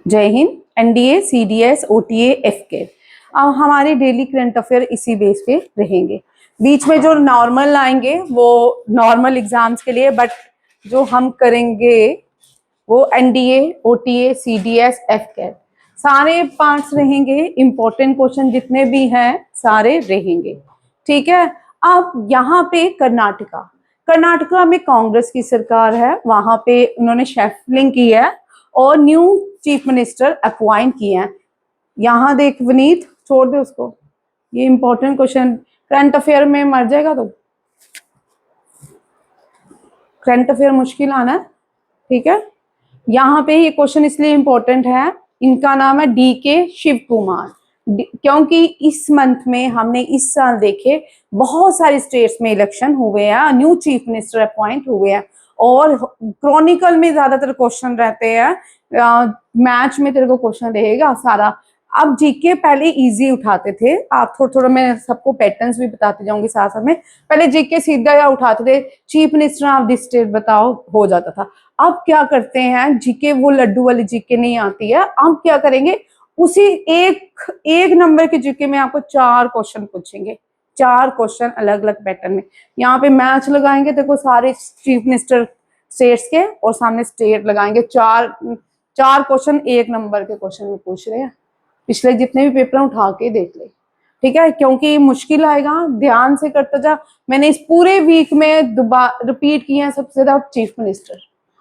जय Hind. NDA, CDS, OTA, एफके। अब हमारे डेली करंट अफेयर इसी बेस पे रहेंगे। बीच में जो नॉर्मल आएंगे वो नॉर्मल एग्जाम्स के लिए, बट जो हम करेंगे वो एनडीए, ओटीए, सीडीएस, एफके सारे पार्ट्स रहेंगे। इंपॉर्टेंट क्वेश्चन जितने भी हैं सारे रहेंगे। ठीक है। अब यहाँ पे कर्नाटका में कांग्रेस की सरकार है, वहां पे उन्होंने शेफलिंग की है और न्यू चीफ मिनिस्टर अपॉइंट किए हैं। यहाँ देख विनीत, छोड़ दे उसको, ये इंपॉर्टेंट क्वेश्चन करंट अफेयर में मर जाएगा तो करंट अफेयर मुश्किल आना है। ठीक है। यहाँ पे ये क्वेश्चन इसलिए इंपॉर्टेंट है, इनका नाम है डीके शिव कुमार। क्योंकि इस मंथ में हमने इस साल देखे बहुत सारे स्टेट्स में इलेक्शन हुए हैं, न्यू चीफ मिनिस्टर अपॉइंट हुए हैं और क्रॉनिकल में ज्यादातर क्वेश्चन रहते हैं। मैच में तेरे को क्वेश्चन रहेगा सारा। अब जीके पहले इजी उठाते थे, आप थोड़ा थोड़ा मैं सबको पैटर्न्स भी बताते जाऊंगी साथ साथ में। पहले जीके सीधा या उठाते थे, chief minister of this state बताओ, हो जाता था। अब क्या करते हैं, जीके वो लड्डू वाली जीके नहीं आती है। अब क्या करेंगे, उसी एक नंबर के जीके में आपको 4 क्वेश्चन पूछेंगे, 4 क्वेश्चन अलग अलग पैटर्न में। यहाँ पे मैच लगाएंगे, देखो सारे चीफ मिनिस्टर स्टेट्स के और सामने स्टेट लगाएंगे। चार क्वेश्चन एक नंबर के क्वेश्चन में पूछ रहे हैं। पिछले जितने भी पेपर उठा के देख ले। ठीक है, क्योंकि मुश्किल आएगा, ध्यान से करता जा। मैंने इस पूरे वीक में दोबारा रिपीट किया है सबसे ज्यादा चीफ मिनिस्टर,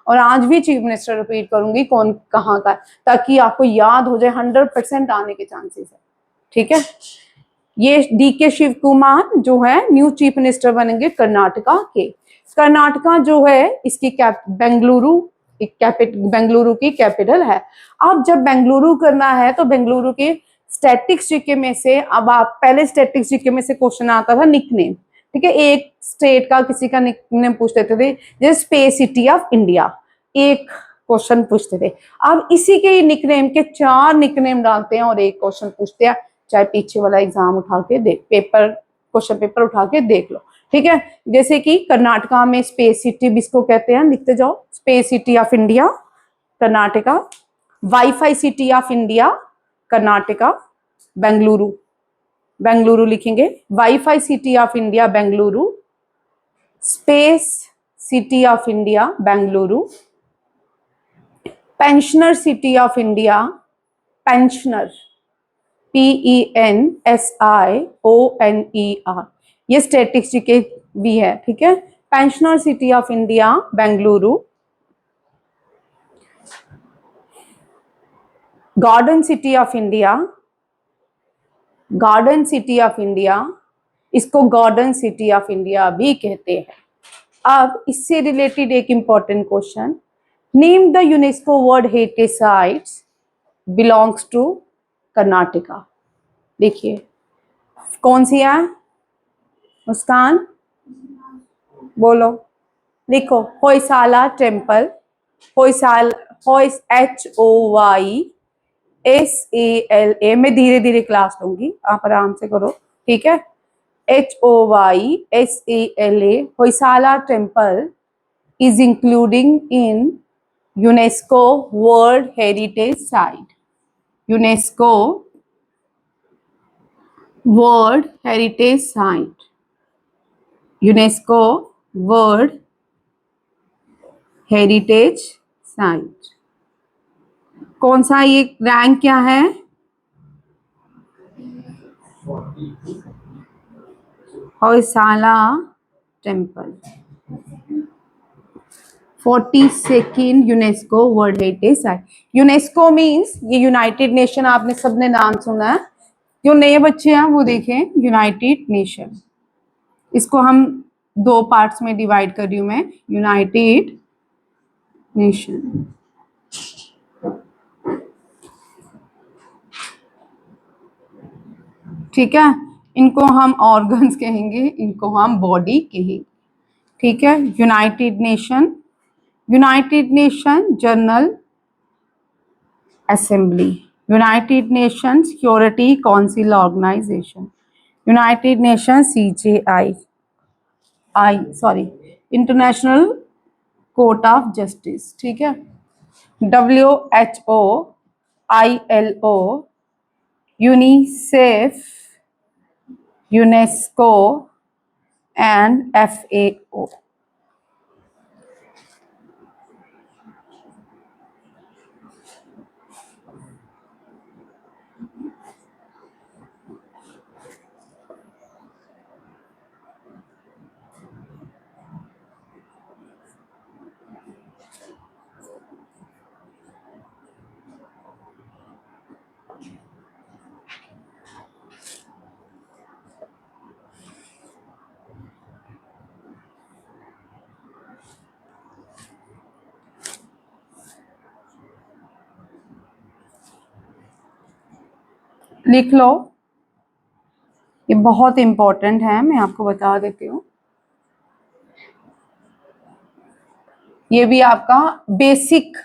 और आज भी चीफ मिनिस्टर रिपीट करूंगी कौन कहाँ का, ताकि आपको याद हो जाए। 100% आने के चांसेस है। ठीक है। ये डीके शिव कुमार जो है न्यू चीफ मिनिस्टर बनेंगे कर्नाटका के। कर्नाटका जो है इसकी बेंगलुरु की कैपिटल है। अब जब बेंगलुरु करना है तो बेंगलुरु के स्टैटिक्स जीके में से, अब आप पहले स्टैटिक्स जीके में से क्वेश्चन आता था निकनेम। ठीक है, एक स्टेट का किसी का निकनेम पूछ लेते थे, जैसे स्पेस सिटी ऑफ इंडिया, एक क्वेश्चन पूछते थे। अब इसी के निकनेम के 4 निकनेम डालते हैं और एक क्वेश्चन पूछते हैं। चाहे पीछे वाला एग्जाम उठा के देख, क्वेश्चन पेपर उठा के देख लो। ठीक है, जैसे कि कर्नाटका में स्पेस सिटी जिसको कहते हैं, लिखते जाओ, space city of India Karnataka. Wifi city of India Karnataka, Bengaluru लिखेंगे। Wifi city of India Bengaluru, space city of India Bengaluru, pensioner city of India, pensioner PENSIONER, ये स्टैटिक्स जीके भी है। ठीक है, pensioner city of India Bengaluru. Garden city of India, इसको garden city of India भी कहते हैं। अब इससे रिलेटेड एक important question, name the UNESCO world heritage sites belongs to Karnataka. देखिए कौन सी है, मुस्कान बोलो, लिखो। होयसाला टेम्पल, HOYSALA, मैं धीरे धीरे क्लास लूंगी, आप आराम से करो। ठीक है, HOYSALA, Hoysala temple is including in UNESCO World Heritage Site, UNESCO World Heritage Site, UNESCO World Heritage Site। कौन सा, ये रैंक क्या है? Hoysala temple 42nd UNESCO world heritage site. UNESCO means ये यूनाइटेड नेशन, आपने सबने नाम सुना है। जो नए बच्चे हैं वो देखें, यूनाइटेड नेशन, इसको हम 2 पार्ट्स में डिवाइड कर रही हूं मैं, यूनाइटेड नेशन। ठीक है, इनको हम ऑर्गन्स कहेंगे, इनको हम बॉडी कहेंगे। ठीक है, united nation general assembly, united nation security council organization, united nation international court of justice. ठीक है, WHO ILO, UNICEF, UNESCO and FAO। लिख लो, ये बहुत इंपॉर्टेंट है, मैं आपको बता देती हूँ। ये भी आपका बेसिक,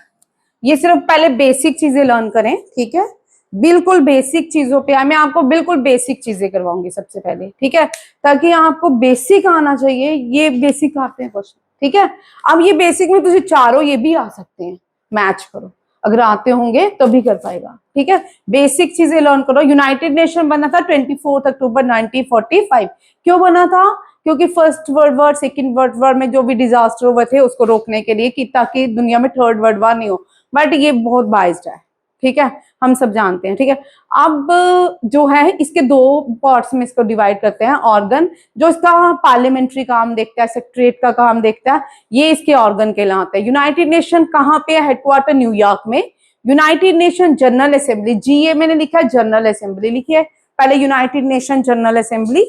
ये सिर्फ पहले बेसिक चीजें लर्न करें, ठीक है, बिल्कुल बेसिक चीजों पे मैं आपको बिल्कुल बेसिक चीजें करवाऊंगी सबसे पहले, ठीक है, ताकि आपको बेसिक आना चाहिए। ये बेसिक आते हैं क्वेश्चन, ठीक है। अब ये बेसिक में तुझे चारों ये भी आ सकते हैं, मैच करो, अगर आते होंगे तो भी कर पाएगा, ठीक है। बेसिक चीजें लर्न करो। यूनाइटेड नेशन बना था 24 अक्टूबर 1945। क्यों बना था? क्योंकि first world war, second world war में जो भी डिजास्टर हुए थे उसको रोकने के लिए, कि ताकि दुनिया में थर्ड वर्ल्ड वॉर नहीं हो। बट ये बहुत बाइस्ड है, ठीक है, हम सब जानते हैं, ठीक है। अब जो है इसके दो पार्ट्स में इसको डिवाइड करते हैं। ऑर्गन, जो इसका पार्लियामेंट्री काम देखता है, सेक्रेटरीट का काम देखता है, ये इसके ऑर्गन कहलाते हैं। यूनाइटेड नेशन कहाँ पे है? हेडक्वार्टर न्यूयॉर्क में। United nation general assembly, GA मैंने लिखा है, जनरल असेंबली लिखिए पहले। यूनाइटेड नेशन जनरल असेंबली,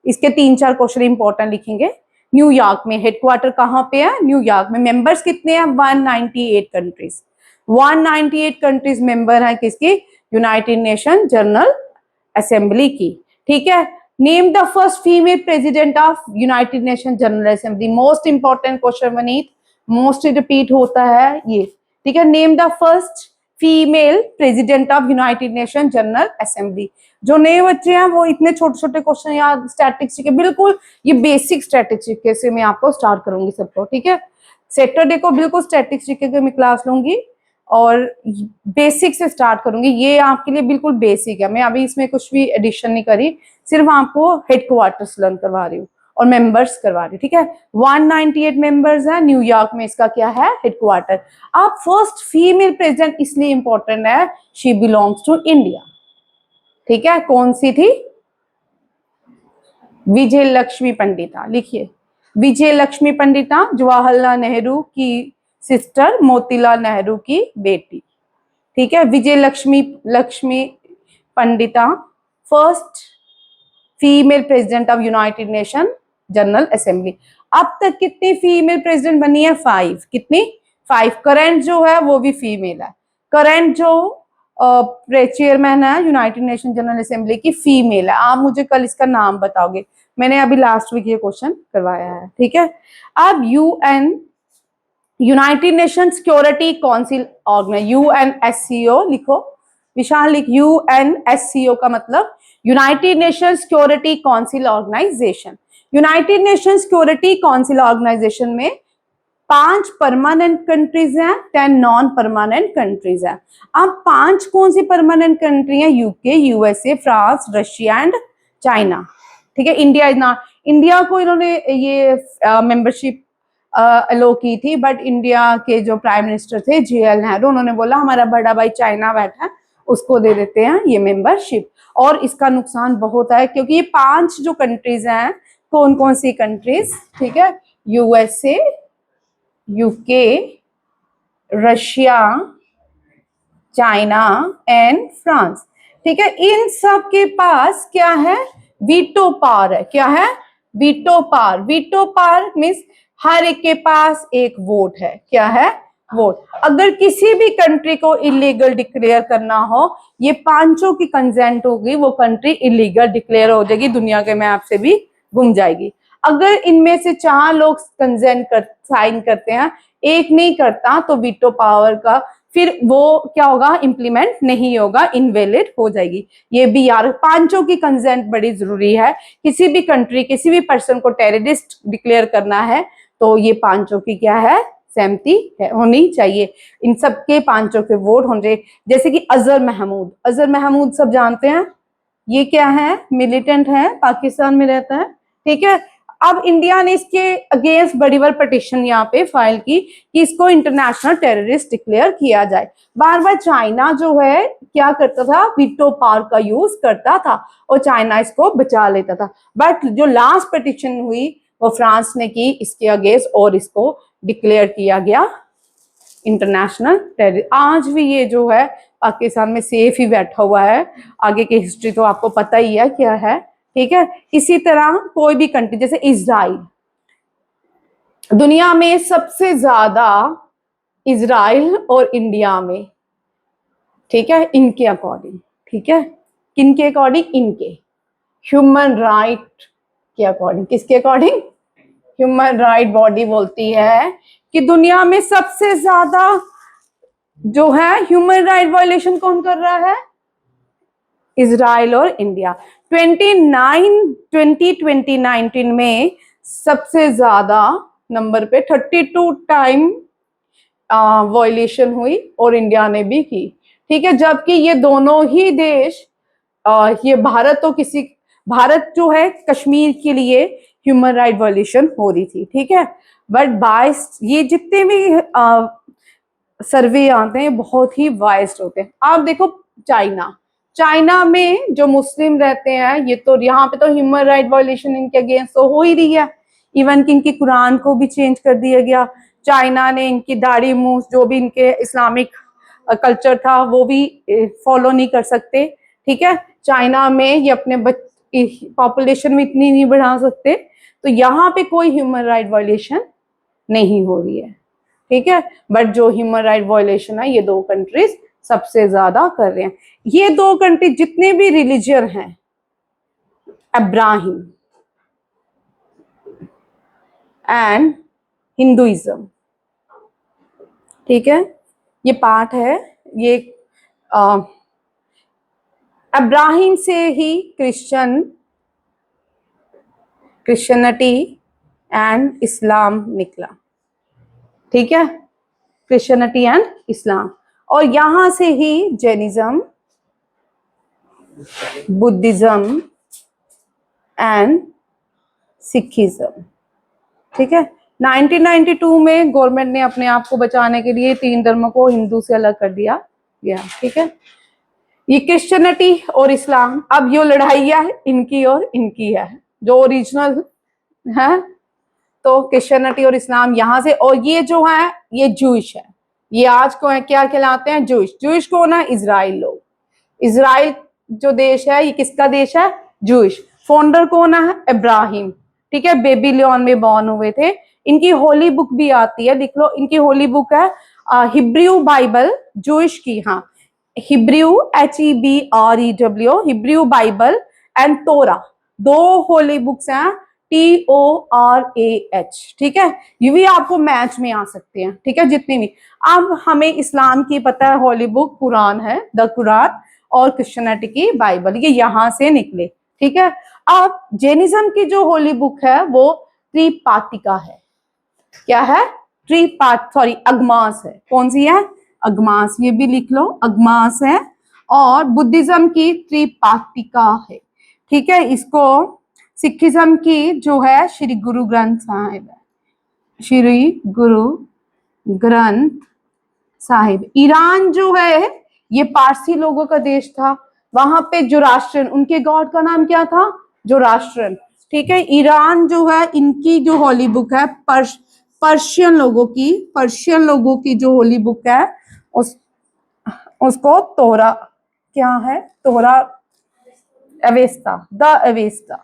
इसके 3-4 क्वेश्चन इंपॉर्टेंट लिखेंगे। न्यूयॉर्क में, हेडक्वार्टर कहाँ पे है? न्यूयॉर्क में। मेंबर्स कितने हैं? 198 कंट्रीज, 198 कंट्रीज मेंबर हैं किसकी? यूनाइटेड नेशन जनरल असेंबली की, ठीक है। Name the first female president of United nation general assembly, most important question Vaneet, most repeat होता है ये, ठीक है। Name the first female president of United nation general assembly. जो नए बच्चे हैं वो इतने छोटे छोटे क्वेश्चन या स्टैटिस्टिक्स के, बिल्कुल ये बेसिक स्टैटिस्टिक्स से मैं आपको स्टार्ट करूंगी सबको, ठीक है। सैटरडे को बिल्कुल स्टैटिस्टिक्स की मैं क्लास लूंगी और बेसिक से स्टार्ट करूंगी। ये आपके लिए बिल्कुल बेसिक है, मैं अभी इसमें कुछ भी एडिशन नहीं करी, सिर्फ आपको हेडक्वार्टर्स लर्न करवा रही हूँ और मेंबर्स करवा रही हूँ, ठीक है। 198 मेंबर्स है, न्यूयॉर्क में इसका क्या है? हेडक्वार्टर। अब फर्स्ट फीमेल प्रेसिडेंट इसलिए इंपॉर्टेंट है, शी बिलोंग्स टू इंडिया, ठीक है। कौन सी थी? विजय लक्ष्मी पंडिता, लिखिए विजय लक्ष्मी पंडिता, जवाहरलाल नेहरू की सिस्टर, मोतीलाल नेहरू की बेटी, ठीक है। विजय Lakshmi Pandita, first female president of United nation general assembly. अब तक कितनी फीमेल प्रेसिडेंट बनी है? 5। कितनी? 5। करंट जो है वो भी फीमेल है। करंट जो चेयरमैन है यूनाइटेड नेशन जनरल असेंबली की, फीमेल है। आप मुझे कल इसका नाम बताओगे, मैंने अभी लास्ट वीक ये क्वेश्चन करवाया है, ठीक है। अब UN, united nation security council organize, UNSCO लिखो, विशाल लिख, UNSCO का मतलब united nation security council organization. United nation security council organization में 5 परमानेंट कंट्रीज हैं, 10 नॉन परमानेंट कंट्रीज हैं। अब 5 कौन सी परमानेंट कंट्री हैं? UK, USA, France, Russia and China, ठीक है। इंडिया इज नॉट, इंडिया को इन्होंने ये मेंबरशिप अलो की थी, बट इंडिया के जो प्राइम मिनिस्टर थे JL नेहरू, उन्होंने बोला हमारा बड़ा भाई चाइना बैठा है, उसको दे देते हैं ये मेंबरशिप। और इसका नुकसान बहुत है, क्योंकि ये 5 जो कंट्रीज हैं, कौन कौन सी कंट्रीज? ठीक है, USA, UK, Russia, China and France, ठीक है। इन सब के पास क्या है? वीटो पावर है। क्या है? Veto power. Veto power means हर एक के पास एक वोट है। क्या है? वोट। अगर किसी भी कंट्री को इलीगल डिक्लेयर करना हो, ये 5 की कंसेंट होगी, वो कंट्री इलीगल डिक्लेयर हो जाएगी, दुनिया के मैप से भी गुम जाएगी। अगर इनमें से 4 लोग कंसेंट साइन करते हैं, एक नहीं करता, तो वीटो पावर का फिर वो क्या होगा? इंप्लीमेंट नहीं होगा, इनवैलिड हो जाएगी। ये भी यार 5 की कंसेंट बड़ी जरूरी है। किसी भी कंट्री, किसी भी पर्सन को टेररिस्ट डिक्लेयर करना है, तो ये 5 की क्या है? सहमति है, होनी चाहिए। इन सबके पांचों के वोट होने चाहिए। जैसे कि अजहर महमूद, अजहर महमूद सब जानते हैं, ये क्या है, मिलिटेंट है, पाकिस्तान में रहता है, ठीक है। अब इंडिया ने इसके अगेंस्ट बड़ी बार पिटीशन यहाँ पे फाइल की कि इसको इंटरनेशनल टेररिस्ट डिक्लेयर किया जाए। बार बार चाइना जो है क्या करता था, वीटो पावर का यूज करता था और चाइना इसको बचा लेता था। बट जो लास्ट पिटीशन हुई वो फ्रांस ने की इसके अगेंस्ट और इसको डिक्लेयर किया गया इंटरनेशनल टेररिस्ट। आज भी ये जो है पाकिस्तान में सेफ ही बैठा हुआ है। आगे की हिस्ट्री तो आपको पता ही है क्या है, ठीक है। इसी तरह कोई भी कंट्री जैसे इजराइल, दुनिया में सबसे ज्यादा इजराइल और इंडिया में, ठीक है, इनके अकॉर्डिंग, ठीक है, किनके अकॉर्डिंग, इनके ह्यूमन राइट के अकॉर्डिंग। किसके अकॉर्डिंग, ह्यूमन राइट बॉडी बोलती है कि दुनिया में सबसे ज्यादा जो है ह्यूमन राइट वायलेशन कौन कर रहा है, इजराइल और इंडिया। 2019 में सबसे ज्यादा नंबर पे 32 टाइम वायलेशन हुई और इंडिया ने भी की, ठीक है। जबकि ये दोनों ही देश, ये भारत तो किसी, भारत जो है कश्मीर के लिए ह्यूमन राइट वायलेशन हो रही थी, ठीक है। बट बाइस ये जितने भी सर्वे आते हैं बहुत ही वाइस्ड होते हैं। आप देखो चाइना, चाइना में जो मुस्लिम रहते हैं, ये तो यहाँ पे तो ह्यूमन राइट वायलेशन इनके अगेंस्ट तो हो ही रही है। इवन कि इनकी कुरान को भी चेंज कर दिया गया। चाइना ने इनकी दाढ़ी मूछ जो भी इनके इस्लामिक कल्चर था वो भी फॉलो नहीं कर सकते, ठीक है। चाइना में ये अपने पॉपुलेशन में इतनी नहीं बढ़ा सकते, तो यहाँ पे कोई ह्यूमन राइट वायलेशन नहीं हो रही है, ठीक है। बट जो ह्यूमन राइट वायलेशन है ये दो कंट्रीज सबसे ज्यादा कर रहे हैं। ये दो कंट्री जितने भी रिलीजन हैं, अब्राहिम एंड हिंदुइज्म, ठीक है, ये पार्ट है। ये अब्राहिम से ही क्रिश्चियनिटी एंड इस्लाम निकला, ठीक है, क्रिश्चियनिटी एंड इस्लाम। और यहां से ही जैनिज्म, बुद्धिज्म एंड सिखिज्म, ठीक है। 1992 में गवर्नमेंट ने अपने आप को बचाने के लिए तीन धर्मों को हिंदू से अलग कर दिया गया, ठीक है। ये क्रिश्चियनिटी और इस्लाम, अब ये लड़ाइयाँ इनकी और इनकी है, जो ओरिजिनल है तो क्रिश्चियनिटी और इस्लाम यहाँ से। और ये जो है ये जूइश है, ये आज को है क्या कहलाते हैं, जूइश। जूइश कौन है, इजराइल लोग। इजराइल जो देश है ये किसका देश है, जूइश। फाउंडर कौन है, इब्राहिम, ठीक है, बेबीलोन में बॉर्न हुए थे। इनकी होली बुक भी आती है, लिख लो, इनकी होली बुक है हिब्रू बाइबल, जूइश की, हाँ, Hebrew HEBREW, Hebrew Bible and तोरा, दो होली बुक्स हैं, TORAH, ठीक है। ये भी आपको मैच में आ सकते हैं, ठीक है, जितने भी। अब हमें इस्लाम की पता है, होली बुक कुरान है, द कुरान, और क्रिश्चियनिटी की बाइबल, ये यहां से निकले, ठीक है। अब जैनिज्म की जो होली बुक है वो त्रिपातिका है। क्या है, अगमास है। कौन सी है, अगमास, ये भी लिख लो, अगमास है। और बुद्धिज्म की त्रिपातिका है, ठीक है। इसको सिखिज्म की जो है श्री गुरु ग्रंथ साहिब है, श्री गुरु ग्रंथ साहिब। ईरान जो है ये पारसी लोगों का देश था, वहां पे जोराष्ट्रन, उनके गॉड का नाम क्या था, जोराष्ट्रन, ठीक है। ईरान जो है इनकी जो होली बुक है पर्शियन लोगों की जो होली बुक है उसको तोरा, क्या है, तोरा Avesta, the Avesta,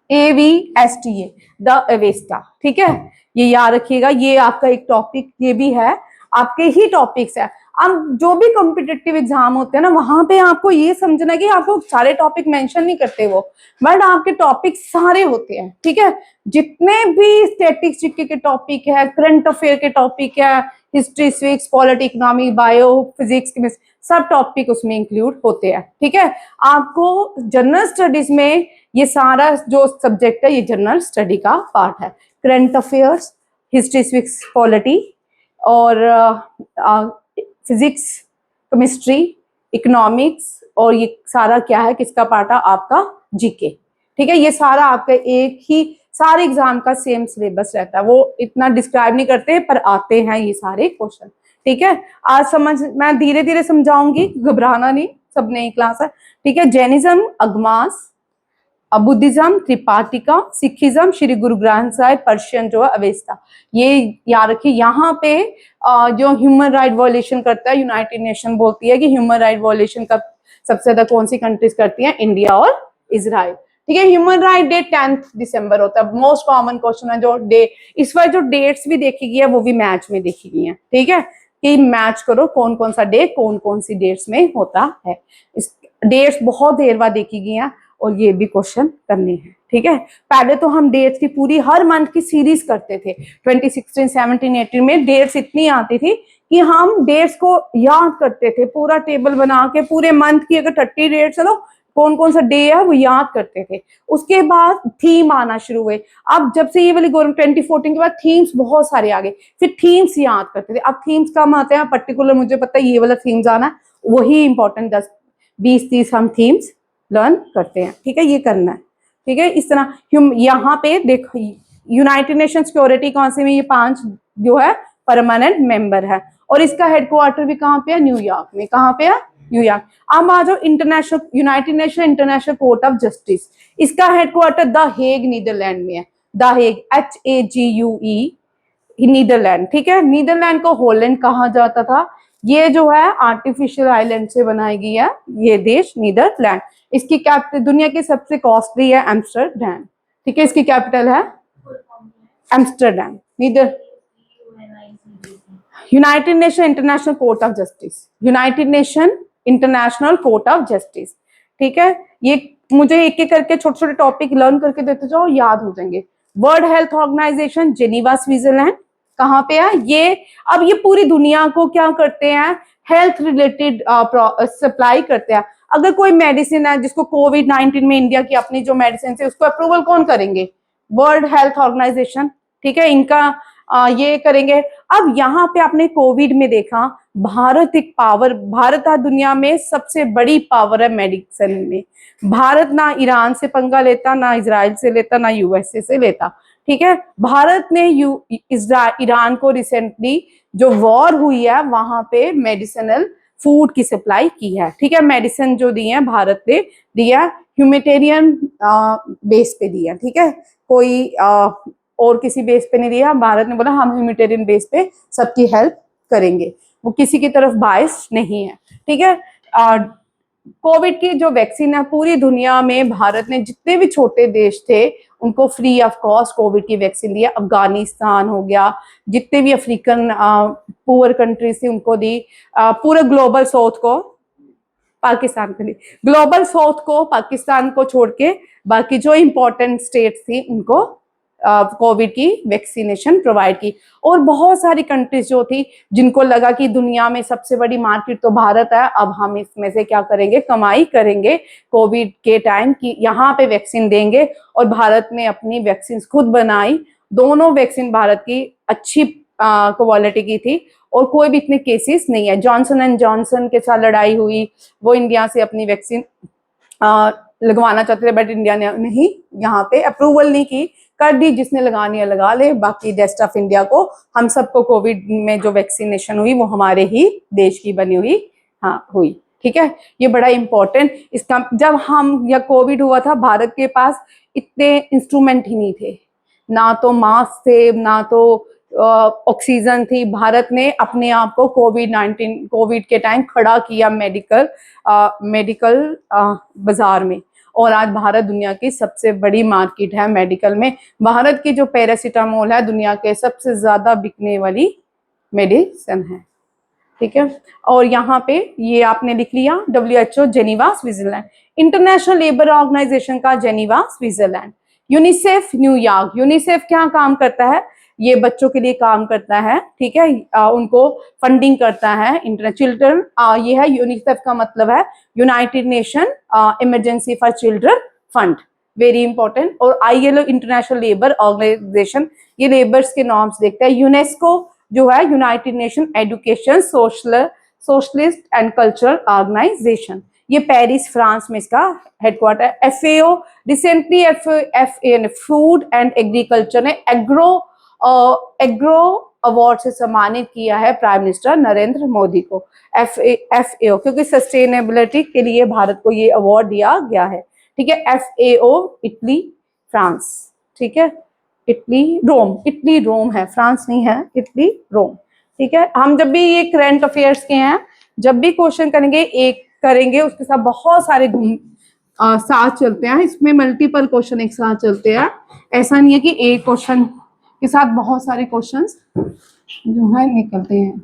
AVSTA, the Avesta, ठीक है। ये याद रखिएगा, ये आपका एक टॉपिक ये भी है, आपके ही टॉपिक्स है। अब जो भी कॉम्पिटिटिव एग्जाम होते हैं ना, वहां पे आपको ये समझना है कि आपको सारे टॉपिक मेंशन नहीं करते वो, बट आपके टॉपिक सारे होते हैं, ठीक है। जितने भी स्टैटिस्टिक्स के टॉपिक है, करंट अफेयर के टॉपिक है, history, civics, polity, economy, bio, physics, chemistry, सब टॉपिक उसमें इंक्लूड होते हैं। ठीक है, आपको जनरल स्टडीज में ये सारा जो सब्जेक्ट है ये जनरल स्टडी का पार्ट है। Current affairs, history, civics, polity और फिजिक्स, केमिस्ट्री, इकोनॉमिक्स और ये सारा क्या है, किसका पार्ट है, आपका जीके। ठीक है, ये सारा आपका एक ही सारे एग्जाम का सेम सिलेबस रहता है, वो इतना डिस्क्राइब नहीं करते पर आते हैं ये सारे क्वेश्चन। ठीक है, आज समझ, मैं धीरे धीरे समझाऊंगी, घबराना नहीं, सब नई क्लास है। ठीक है, Jainism अगमास, Buddhism त्रिपाटिका, Sikhism Shri Guru Granth Sahib, Persian जो है अवेस्ता। ये याद रखिए। यहाँ पे जो ह्यूमन राइट वॉयलेशन करता है, यूनाइटेड नेशन बोलती है कि ह्यूमन राइट वॉयलेशन का सबसे ज्यादा कौन सी कंट्रीज करती हैं, इंडिया और इजराइल। ठीक है, ह्यूमन राइट डे 10 दिसंबर होता है। मोस्ट कॉमन क्वेश्चन है जो डे, इस बार जो डेट्स भी देखी गई है वो भी मैच में देखी गई है। ठीक है, कि मैच करो कौन कौन सा डे कौन कौन सी डेट्स में होता है। इस डेट्स बहुत देर बाद देखी गई हैं और ये भी क्वेश्चन करने हैं। ठीक है, पहले तो हम डेट्स की पूरी हर मंथ की सीरीज करते थे। 2016, 17, 18 में डेट्स इतनी आती थी कि हम डेट्स को याद करते थे, पूरा टेबल बना के पूरे मंथ की अगर 30 डेट्स चलो कौन कौन सा डे है वो याद करते थे। उसके बाद थीम आना शुरू हुए। अब जब से ये वाली गवर्नमेंट 2014 के बाद थीम्स बहुत सारे आ गए, फिर थीम्स याद करते थे। अब थीम्स कम आते हैं, पर्टिकुलर मुझे पता है ये वाला थीम्स आना है, वही इंपॉर्टेंट 10-20-30 हम थीम्स लर्न करते हैं। ठीक है, ये करना है। ठीक है, इस तरह यहाँ पे देखो यूनाइटेड नेशन सिक्योरिटी काउंसिल में ये 5 जो है परमानेंट मेंबर है और इसका हेडक्वार्टर भी कहाँ पे है, न्यूयॉर्क में। कहाँ पे है, न्यूयॉर्क। अब आ जाओ international, united nation international court of justice, इसका हेडक्वार्टर द हेग नीदरलैंड में है। The Hague, HAGUE, Netherland. ठीक है, नीदरलैंड को हॉलैंड कहा जाता था। ये जो है आर्टिफिशियल आइलैंड से बनाई गई है ये देश नीदरलैंड। इसकी कैपिटल दुनिया की सबसे कॉस्टली है एम्स्टरडैम। ठीक है, इसकी कैपिटल है Amsterdam. Neither United nation international court of justice, United nation international court of justice. ठीक है, ये मुझे एक एक करके छोटे छोटे टॉपिक लर्न करके देते जाओ, याद हो जाएंगे। World health organization, Geneva, Switzerland. कहाँ पे है ये? अब ये पूरी दुनिया को क्या करते हैं, हेल्थ रिलेटेड सप्लाई करते हैं। अगर कोई मेडिसिन है जिसको कोविड-19 में इंडिया की अपनी जो मेडिसिन है उसको अप्रूवल कौन करेंगे? World health organization. ठीक है, इनका ये करेंगे। अब यहाँ पे आपने कोविड में देखा भारत एक पावर, भारत आज दुनिया में सबसे बड़ी पावर है मेडिसिन में। भारत ना ईरान से पंगा लेता, ना इजराइल से लेता, ना यूएसए से लेता। ठीक है, भारत ने ईरान को रिसेंटली जो वॉर हुई है वहां पे मेडिसिनल फूड की सप्लाई की है। ठीक है, मेडिसिन जो दी है भारत ने दिया, ह्यूमैनिटेरियन बेस पे दिया। ठीक है, कोई और किसी बेस पे नहीं दिया। भारत ने बोला हम ह्यूमैनिटेरियन बेस पे सबकी हेल्प करेंगे, वो किसी की तरफ बायस नहीं है। ठीक है, कोविड की जो वैक्सीन है पूरी दुनिया में भारत ने जितने भी छोटे देश थे उनको फ्री ऑफ कॉस्ट कोविड की वैक्सीन दी। अफगानिस्तान हो गया, जितने भी अफ्रीकन पुअर कंट्रीज थी उनको दी। पूरे ग्लोबल साउथ को, पाकिस्तान के लिए, ग्लोबल साउथ को, पाकिस्तान को छोड़ के बाकी जो इंपॉर्टेंट स्टेट्स थी उनको कोविड की वैक्सीनेशन प्रोवाइड की। और बहुत सारी कंट्रीज जो थी जिनको लगा कि दुनिया में सबसे बड़ी मार्केट तो भारत है, अब हम इसमें से क्या करेंगे, कमाई करेंगे कोविड के टाइम की यहाँ पे वैक्सीन देंगे। और भारत ने अपनी वैक्सीन खुद बनाई। दोनों वैक्सीन भारत की अच्छी क्वालिटी की थी और कोई भी इतने केसेस नहीं है। जॉनसन एंड जॉनसन के साथ लड़ाई हुई, वो इंडिया से अपनी वैक्सीन लगवाना चाहते थे बट इंडिया ने नहीं, यहाँ पे अप्रूवल नहीं की, कर दी। जिसने लगानी है लगा ले, बाकी रेस्ट ऑफ इंडिया को, हम सबको कोविड में जो वैक्सीनेशन हुई वो हमारे ही देश की बनी हुई हुई। ठीक है, ये बड़ा इंपॉर्टेंट। इसका जब हम या कोविड हुआ था भारत के पास इतने इंस्ट्रूमेंट ही नहीं थे, ना तो मास्क थे, ना तो ऑक्सीजन थी। भारत ने अपने आप को कोविड के टाइम खड़ा किया मेडिकल बाजार में। और आज भारत दुनिया की सबसे बड़ी मार्केट है मेडिकल में। भारत की जो पैरासीटामोल है दुनिया के सबसे ज्यादा बिकने वाली मेडिसिन है। ठीक है, और यहाँ पे ये आपने लिख लिया WHO Geneva Switzerland, international labour organization का Geneva Switzerland, UNICEF New York. UNICEF क्या काम करता है? ये बच्चों के लिए काम करता है, ठीक है, उनको फंडिंग करता है। चिल्ड्रन, ये है यूनिसेफ का मतलब है united nation emergency for children fund, very important. और ILO इंटरनेशनल लेबर ऑर्गेनाइजेशन, ये लेबर्स के नॉर्म्स देखता है। यूनेस्को जो है united nation education socialist and cultural organization, ये पेरिस फ्रांस में इसका headquarter. FAO recently FAO food and agriculture ने एग्रो अवार्ड से सम्मानित किया है प्राइम मिनिस्टर नरेंद्र मोदी को। FAO क्योंकि सस्टेनेबिलिटी के लिए भारत को ये अवार्ड दिया गया है, ठीक है। FAO इटली फ्रांस, ठीक है, इटली रोम है, फ्रांस नहीं है, इटली रोम, ठीक है। हम जब भी ये करंट अफेयर्स के हैं, जब भी क्वेश्चन करेंगे एक करेंगे उसके साथ बहुत सारे साथ चलते हैं, इसमें मल्टीपल क्वेश्चन एक साथ चलते हैं। ऐसा नहीं है कि एक क्वेश्चन के साथ बहुत सारे क्वेश्चंस जो है निकलते हैं।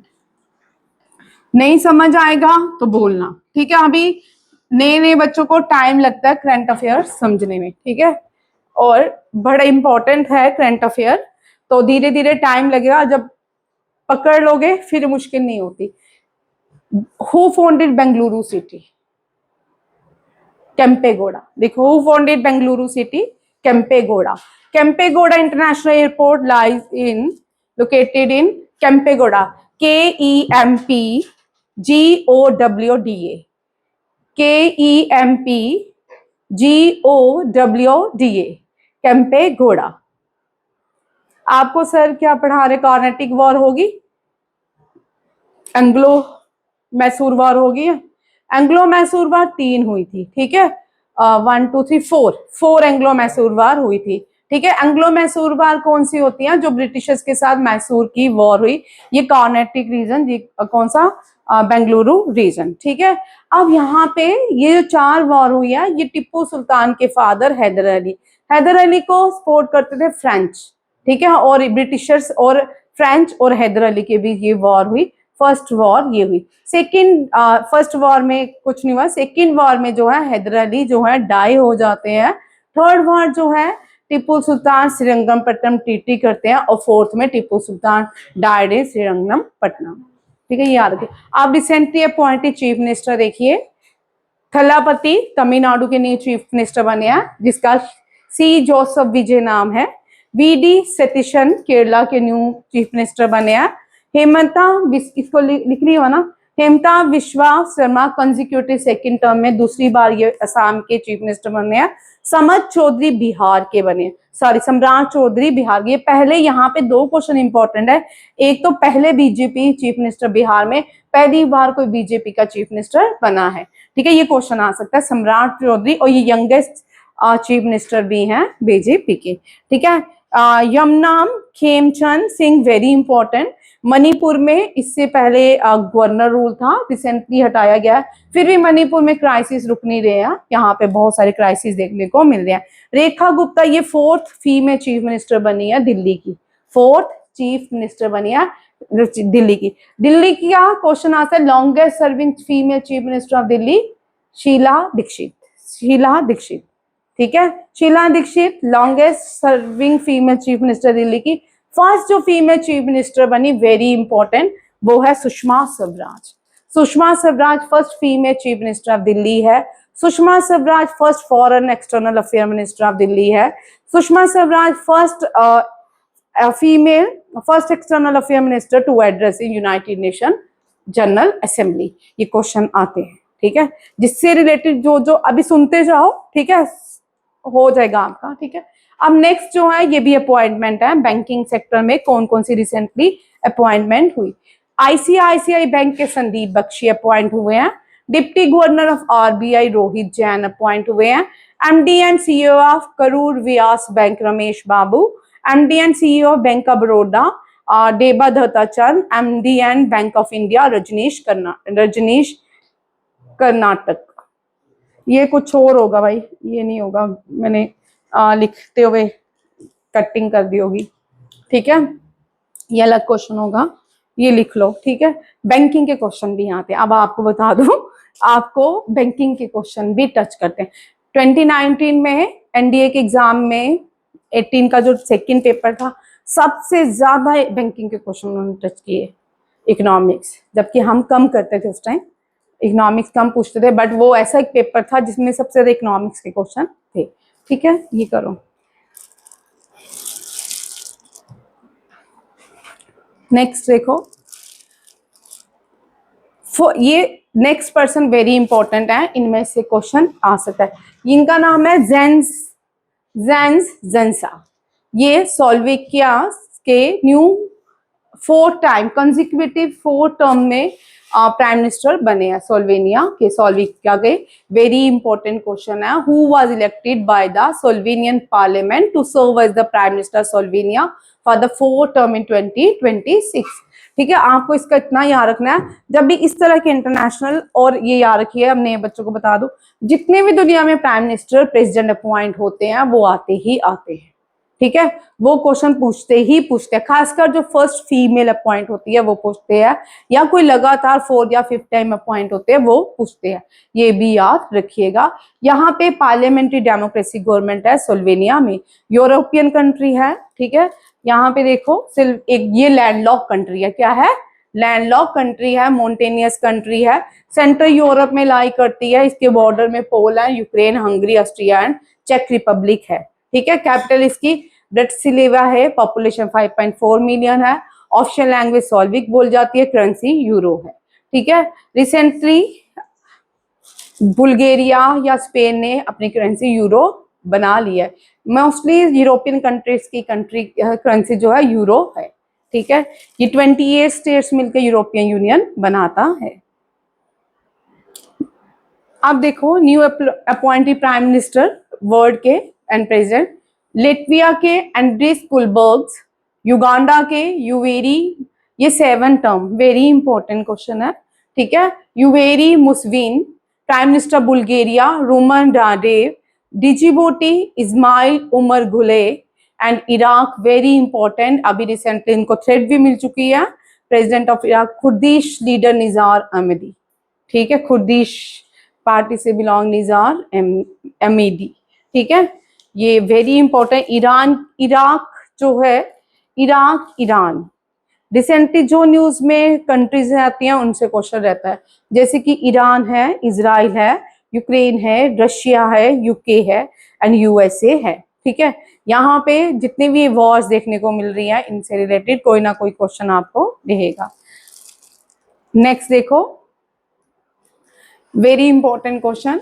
नहीं समझ आएगा तो बोलना, ठीक है। अभी नए बच्चों को टाइम लगता है करंट अफेयर्स समझने में, ठीक है, और बड़ा इंपॉर्टेंट है करंट अफेयर, तो धीरे धीरे टाइम लगेगा, जब पकड़ लोगे फिर मुश्किल नहीं होती। Who founded Bengaluru city? Kempegowda. देखो, who founded Bengaluru city? Kempegowda. Kempegowda international airport lies in located in Kempegowda, KEMPGOWDA, KEMPGOWDA, Kempegowda. आपको सर क्या पढ़ा रहे? कार्नेटिक वॉर होगी, एंग्लो मैसूर वॉर होगी। एंग्लो मैसूर वॉर 3 हुई थी, ठीक है, 1 2 3 4 एंग्लो मैसूर वॉर हुई थी, ठीक है। एंग्लो मैसूर वॉर कौन सी होती है? जो ब्रिटिशर्स के साथ मैसूर की वॉर हुई, ये कार्नेटिक रीजन, कौन सा? बेंगलुरु रीजन, ठीक है। अब यहाँ पे ये जो 4 वॉर हुई है, ये टिप्पू सुल्तान के फादर हैदर अली को सपोर्ट करते थे फ्रेंच, ठीक है, और ब्रिटिशर्स और फ्रेंच और हैदर अली के बीच ये वॉर हुई। फर्स्ट वॉर ये हुई। फर्स्ट वॉर में कुछ नहीं हुआ, सेकेंड वॉर में जो है हैदर अली जो है डाई हो जाते हैं। थर्ड वॉर जो है टिप्पू सुल्तान श्रीरंगपट्टनम ट्रीटी करते हैं, और फोर्थ में टिप्पू सुल्तान डाइड इन श्रीरंगपट्टनम, ठीक है, ये याद रखिए। आप रिसेंटली अपॉइंटेड चीफ मिनिस्टर देखिए, थलापति तमिलनाडु के न्यू चीफ मिनिस्टर बने हैं, जिसका C जोसेफ विजय नाम है। VD सतीशन केरला के न्यू चीफ मिनिस्टर बने हैं। हेमंता, इसको लिख रही हो ना, हेमंता विश्वा शर्मा कंजिक्यूटिव सेकंड टर्म में दूसरी बार ये असम के चीफ मिनिस्टर बने हैं। सम्राट चौधरी बिहार के बने, सम्राट चौधरी बिहार। ये पहले यहाँ पे 2 क्वेश्चन इंपॉर्टेंट है। एक तो पहले बीजेपी चीफ मिनिस्टर बिहार में पहली बार कोई बीजेपी का चीफ मिनिस्टर बना है, ठीक है, ये क्वेश्चन आ सकता है। सम्राट चौधरी, और ये यंगेस्ट चीफ मिनिस्टर भी हैं बीजेपी के, ठीक है। यमनाम खेमचंद सिंह, वेरी इंपॉर्टेंट। मणिपुर में इससे पहले गवर्नर रूल था, रिसेंटली हटाया गया, फिर भी मणिपुर में क्राइसिस रुक नहीं रहे हैं, यहाँ पे बहुत सारे क्राइसिस देखने को मिल रहे हैं। रेखा गुप्ता, ये 4th फीमेल चीफ मिनिस्टर बनी है दिल्ली की, 4th चीफ मिनिस्टर बनी है दिल्ली की। दिल्ली का क्वेश्चन आता है, longest serving female chief minister of Delhi, Sheila Dikshit, ठीक है, Sheila Dikshit longest serving female chief minister Delhi की। फर्स्ट जो फीमेल चीफ मिनिस्टर बनी, वेरी इंपॉर्टेंट, वो है Sushma Swaraj first female chief minister of Delhi है। Sushma Swaraj first foreign external affair minister of Delhi है। Sushma Swaraj first external affair minister to address in united nation general assembly. ये question आते हैं, ठीक है, जिससे रिलेटेड जो अभी सुनते जाओ, ठीक है, हो जाएगा आपका, ठीक है। अब नेक्स्ट जो है, ये भी अपॉइंटमेंट है बैंकिंग सेक्टर में, कौन कौन सी रिसेंटली अपॉइंटमेंट हुई। ICICI बैंक के संदीप बख्शी अपॉइंट हुए हैं। Deputy governor of RBI Rohit Jain appoint हुए हैं। MD and CEO of Karur Vysya bank Ramesh Babu. MD and CEO of bank of Baroda Deba Dattachand. MD and bank of India Rajneesh Karnatak. ये कुछ और होगा भाई, ये नहीं होगा, मैंने लिखते हुए कटिंग कर दी होगी, ठीक है, ये अलग क्वेश्चन होगा, ये लिख लो, ठीक है। बैंकिंग के क्वेश्चन भी आते हैं। अब आपको बता दूं, आपको बैंकिंग के क्वेश्चन भी टच करते हैं। 2019 में NDA के एग्जाम में 18 का जो सेकंड पेपर था, सबसे ज्यादा बैंकिंग के क्वेश्चन उन्होंने टच किए, इकोनॉमिक्स, जबकि हम कम करते थे उस टाइम, इकोनॉमिक्स कम पूछते थे, बट वो ऐसा एक पेपर था जिसमें सबसे ज्यादा इकोनॉमिक्स के क्वेश्चन थे। ठीक है, ये करो। नेक्स्ट देखो, ये नेक्स्ट पर्सन वेरी इंपॉर्टेंट है, इनमें से क्वेश्चन आ सकता है। इनका नाम है जेंस जेंसा। ये सोल्वेकिया के न्यू 4 टाइम कंसेक्यूटिव 4 टर्म में प्राइम मिनिस्टर बने हैं सोल्वेनिया के, सोल्वेकिया के। वेरी इंपॉर्टेंट क्वेश्चन है, who was elected by the Slovenian parliament to serve as the prime minister Slovenia for the 4 term in 2026। ठीक है, आपको इसका इतना याद रखना है, जब भी इस तरह के इंटरनेशनल, और ये याद रखिए, अब नए बच्चों को बता दूं, जितने भी दुनिया में प्राइम मिनिस्टर प्रेसिडेंट अपॉइंट होते हैं वो आते ही आते हैं। ठीक है, वो क्वेश्चन पूछते हैं, खासकर जो फर्स्ट फीमेल अपॉइंट होती है वो पूछते हैं, या कोई लगातार 4th या 5th टाइम अपॉइंट होते हैं वो पूछते हैं, ये भी याद रखिएगा। यहाँ पे पार्लियामेंट्री डेमोक्रेसी गवर्नमेंट है सोल्वेनिया में, यूरोपियन कंट्री है। ठीक है, यहाँ पे देखो, सिर्फ एक ये लैंडलॉक कंट्री है, क्या है, लैंडलॉक कंट्री है, मोन्टेनियस कंट्री है, सेंट्रल यूरोप में लाई करती है, इसके बॉर्डर में Poland, Ukraine, Hungary, Austria and चेक रिपब्लिक है। ठीक है, कैपिटल इसकी ब्रटिस्लावा है, पॉपुलेशन 5.4 मिलियन है, ऑफिशियल लैंग्वेज सोल्विक बोल जाती है, करेंसी यूरो है। ठीक है, रिसेंटली बुल्गारिया या स्पेन ने अपनी करेंसी यूरो बना ली है। मोस्टली यूरोपियन कंट्रीज की करेंसी जो है यूरो है। ठीक है, ये 28 स्टेट्स मिलकर यूरोपियन यूनियन बनाता है। अब देखो, new appointed prime minister world के एंड प्रेसिडेंट, लेटविया के एंड्रिस कुलबर्ग्स, युगांडा के यूवेरी, ये 7 टर्म, वेरी इंपॉर्टेंट क्वेश्चन है। ठीक है, Yoweri Museveni, prime minister Bulgaria Rumen Radev, Djibouti Ismail Omar Guelleh and Iraq, very important, अभी रिसेंटली इनको थ्रेड भी मिल चुकी है, president of Iraq Kurdish leader Nizar Ahmadi. ठीक है, कुर्दिश पार्टी से बिलोंग निजार अहमदी। ठीक है, ये वेरी इंपॉर्टेंट। इराक जो है, इराक ईरान, रिसेंटली जो न्यूज में कंट्रीज आती हैं उनसे क्वेश्चन रहता है, जैसे कि ईरान है, इजराइल है, यूक्रेन है, रशिया है, यूके है एंड यूएसए है। ठीक है, यहाँ पे जितनी भी वॉर्स देखने को मिल रही है, इनसे रिलेटेड कोई ना कोई क्वेश्चन आपको रहेगा। नेक्स्ट देखो, very important question,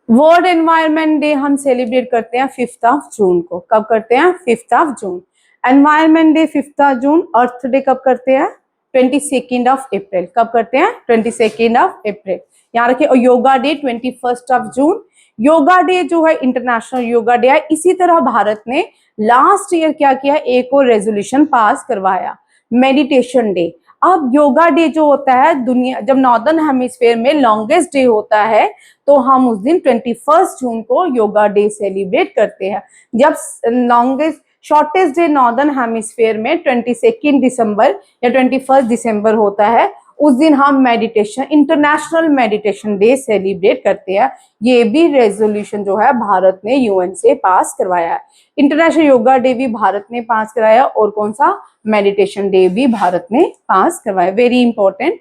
world environment day हम सेलिब्रेट करते हैं 5 जून को। कब करते हैं? 5 जून। एनवायरनमेंट डे 5 जून। अर्थ डे कब करते हैं? 22 अप्रैल। कब करते हैं? 22 अप्रैल, यहाँ रखिए। और योगा डे 21 जून। योगा डे जो है इंटरनेशनल योगा डे है। इसी तरह भारत ने लास्ट ईयर क्या किया, एक और रेजोल्यूशन पास करवाया, मेडिटेशन डे। अब योगा डे जो होता है, दुनिया जब नॉर्दर्न हेमिस्फीयर में लॉन्गेस्ट डे होता है, तो हम उस दिन 21 जून को योगा डे सेलिब्रेट करते हैं। जब longest shortest day northern hemisphere में 22 दिसंबर या 21 दिसंबर होता है, उस दिन हम meditation, international meditation day celebrate करते हैं। ये भी रेजोल्यूशन जो है भारत ने यूएन से पास करवाया है। इंटरनेशनल योगा डे भी भारत ने पास कराया, और कौन सा, मेडिटेशन डे भी भारत ने पास करवाया। Very important.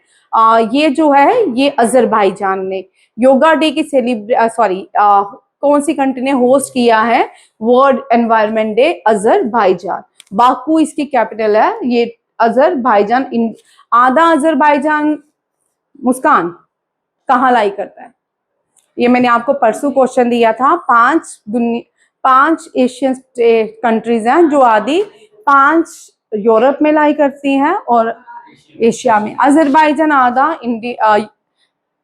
ये जो है, ये अजरबैजान ने योगा डे की कौन सी कंट्री ने होस्ट किया है world environment day? Azerbaijan. Baku इसकी कैपिटल है। ये अजरबैजान, आधा अजरबैजान मुस्कान कहाँ लाई करता है? ये मैंने आपको परसों क्वेश्चन दिया था। 5 एशियन कंट्रीज हैं जो आदि 5 यूरोप में लाई करती हैं और एशिया में। अजरबैजान आधा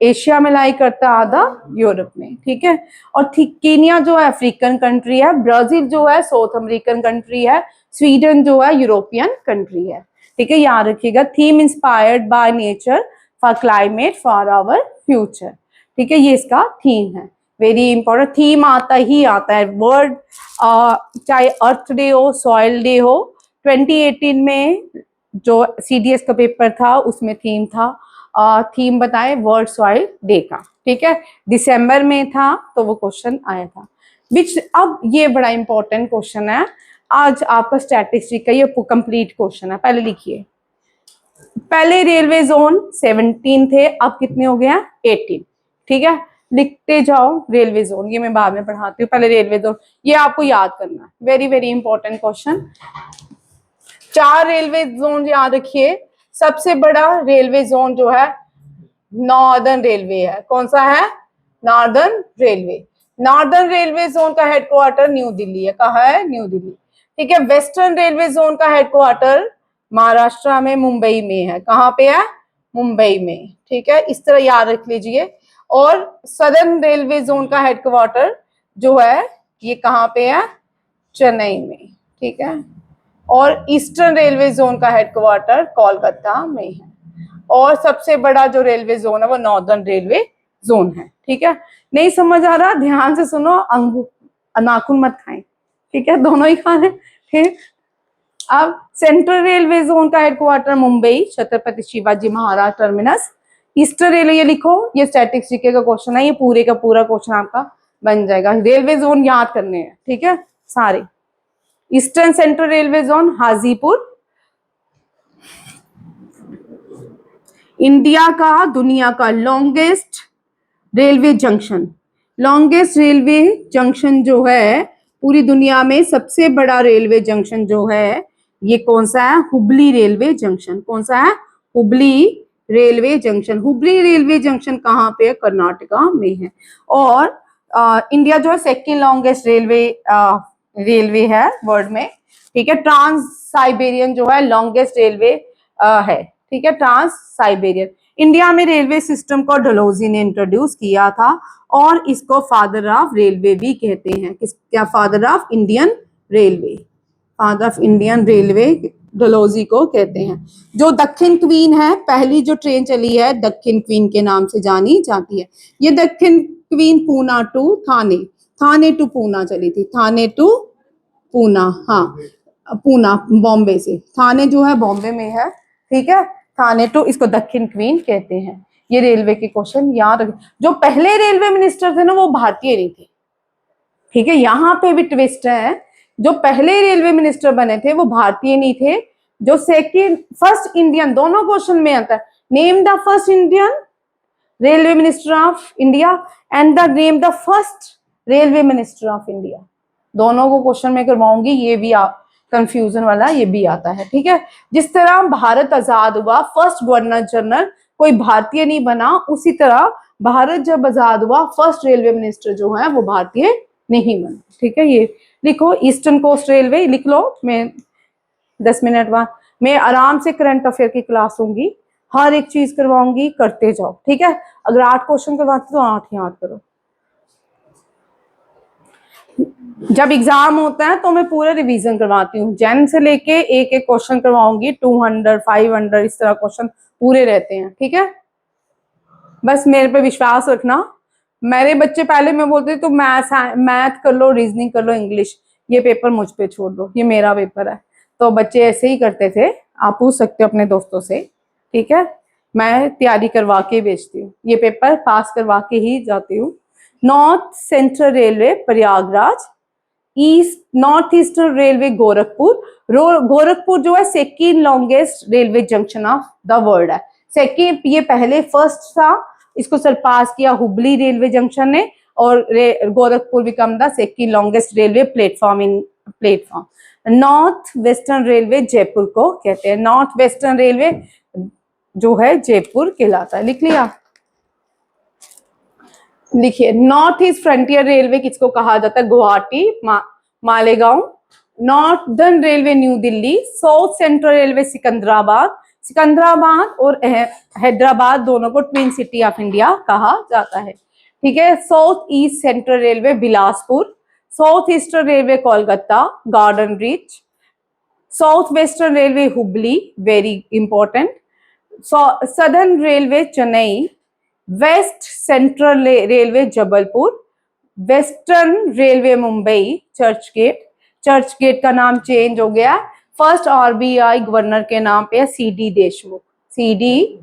एशिया में लाई करता है, आधा यूरोप में। ठीक है, और केनिया जो है अफ्रीकन कंट्री है, ब्राजील जो है साउथ अमेरिकन कंट्री है, स्वीडन जो है यूरोपियन कंट्री है। ठीक है, याद रखिएगा। Theme inspired by nature for climate for our future. ठीक है, ये इसका थीम है। Very important. थीम आता ही आता है वर्ल्ड, चाहे अर्थ डे हो, सॉइल डे हो। 2018 में जो CDS का पेपर था उसमें थीम था, थीम बताए वर्ल्ड सॉइल डे का। ठीक है, दिसंबर में था तो वो क्वेश्चन आया था। अब ये बड़ा इंपॉर्टेंट क्वेश्चन है, आज आपका स्टैटिस्टिक का ये कंप्लीट क्वेश्चन है। पहले लिखिए, पहले रेलवे जोन 17 थे, अब कितने हो गए हैं 18। ठीक है, लिखते जाओ रेलवे जोन, ये मैं बाद में पढ़ाती हूँ, पहले रेलवे जोन ये आपको याद करना है, very very important question. 4 railway zone याद रखिए। सबसे बड़ा रेलवे जोन जो है नॉर्दर्न रेलवे है। कौन सा है? Northern railway. Northern railway zone का हेडक्वार्टर न्यू दिल्ली है। कहाँ है? न्यू दिल्ली। ठीक है, वेस्टर्न रेलवे जोन का हेडक्वार्टर महाराष्ट्र में मुंबई में है। कहाँ पे है? मुंबई में। ठीक है, इस तरह याद रख लीजिए। और सदर्न रेलवे जोन का हेडक्वार्टर जो है ये कहाँ पे है? चेन्नई में। ठीक है, और ईस्टर्न रेलवे जोन का हेडक्वार्टर कोलकाता में है। और सबसे बड़ा जो रेलवे जोन है वो नॉर्दर्न रेलवे जोन है। ठीक है, नहीं समझ आ रहा ध्यान से सुनो, नाखून मत खाएं। ठीक है, दोनों ही खाने। ठीक, अब सेंट्रल रेलवे जोन का headquarter Mumbai, Chhatrapati Shivaji Maharaj terminus. Eastern railway, ये लिखो, ये स्टैटिस्टिक्स का क्वेश्चन है, ये पूरे का पूरा क्वेश्चन आपका बन जाएगा। रेलवे जोन याद करने हैं, ठीक है सारे। Eastern central railway zone Hajipur. India का, दुनिया का longest railway junction, longest railway junction जो है पूरी दुनिया में, सबसे बड़ा रेलवे जंक्शन जो है ये कौन सा है? Hubli railway junction. कौन सा है? Hubli railway junction. Hubli railway junction कहाँ पे है? कर्नाटका में है। और इंडिया जो है सेकेंड लॉन्गेस्ट रेलवे है वर्ल्ड में। ठीक है, ट्रांस साइबेरियन जो है लॉन्गेस्ट रेलवे है। ठीक है, ट्रांस साइबेरियन। इंडिया में रेलवे सिस्टम को डलहौजी ने इंट्रोड्यूस किया था और इसको फादर ऑफ रेलवे भी कहते हैं। किस, क्या? Father of Indian railway, father of Indian railway Dalhousie को कहते हैं। जो दक्षिण क्वीन है, पहली जो ट्रेन चली है दक्षिण क्वीन के नाम से जानी जाती है। ये दक्षिण queen Poona to Thane, Thane to Poona चली थी। थाने टू पूना, हाँ पूना बॉम्बे से, थाने जो है बॉम्बे में है। ठीक है, थाने टू, इसको दक्षिण क्वीन कहते हैं। ये रेलवे के क्वेश्चन याद रखें। जो पहले रेलवे मिनिस्टर थे ना वो भारतीय नहीं थे। ठीक है, यहाँ पे भी ट्विस्ट है, जो पहले रेलवे मिनिस्टर बने थे वो भारतीय नहीं थे। जो सेकंड, फर्स्ट इंडियन, दोनों क्वेश्चन में आता है, name the first Indian railway minister of India and the name the first railway minister of India. दोनों को क्वेश्चन में करवाऊंगी, ये भी कंफ्यूजन वाला ये भी आता है। ठीक है, जिस तरह भारत आजाद हुआ, फर्स्ट गवर्नर जनरल कोई भारतीय नहीं बना, उसी तरह भारत जब आजाद हुआ फर्स्ट रेलवे मिनिस्टर जो है वो भारतीय नहीं बना। ठीक है, ये लिखो, ईस्टर्न कोस्ट रेलवे लिख लो। मैं 10 मिनट बाद मैं आराम से करंट अफेयर की क्लास लूंगी, हर एक चीज करवाऊंगी, करते जाओ। ठीक है, अगर 8 क्वेश्चन करवाती तो 8 याद करो। जब एग्जाम होता है तो मैं पूरा रिवीजन करवाती हूँ, जैन से लेके एक एक क्वेश्चन करवाऊंगी, 200 500 इस तरह क्वेश्चन पूरे रहते हैं। ठीक है, बस मेरे पे विश्वास रखना। मेरे बच्चे पहले मैं बोलती तो मैथ कर लो, रीजनिंग कर लो, इंग्लिश, ये पेपर मुझ पे छोड़ दो, ये मेरा पेपर है। तो बच्चे ऐसे ही करते थे, आप पूछ सकते हो अपने दोस्तों से। ठीक है, मैं तैयारी करवा के भेजती हूँ, ये पेपर पास करवा के ही जाती हूँ। North central railway Prayagraj, east north eastern railway Gorakhpur. Gorakhpur जो है second longest railway junction of the world है। सेकेंड, ये पहले फर्स्ट था, इसको सरपास किया हुबली रेलवे जंक्शन ने, और Gorakhpur become the second longest railway platform. North western railway Jaipur को कहते हैं। नॉर्थ वेस्टर्न रेलवे जो है जयपुर कहलाता है। लिख लिया? लिखिए, नॉर्थ ईस्ट फ्रंटियर रेलवे किसको कहा जाता है? Guwahati, Malegaon. Northern railway new Delhi. South central railway Secunderabad. Secunderabad और हैदराबाद दोनों को ट्विन सिटी ऑफ इंडिया कहा जाता है। ठीक है, south east central railway Bilaspur. South eastern railway Kolkata, garden reach. South western railway Hubli, very important. Southern railway Chennai. West central railway Jabalpur. Western railway Mumbai, church gate. Church gate का नाम चेंज हो गया, फर्स्ट आरबीआई गवर्नर के नाम पे है C D Deshmukh. C D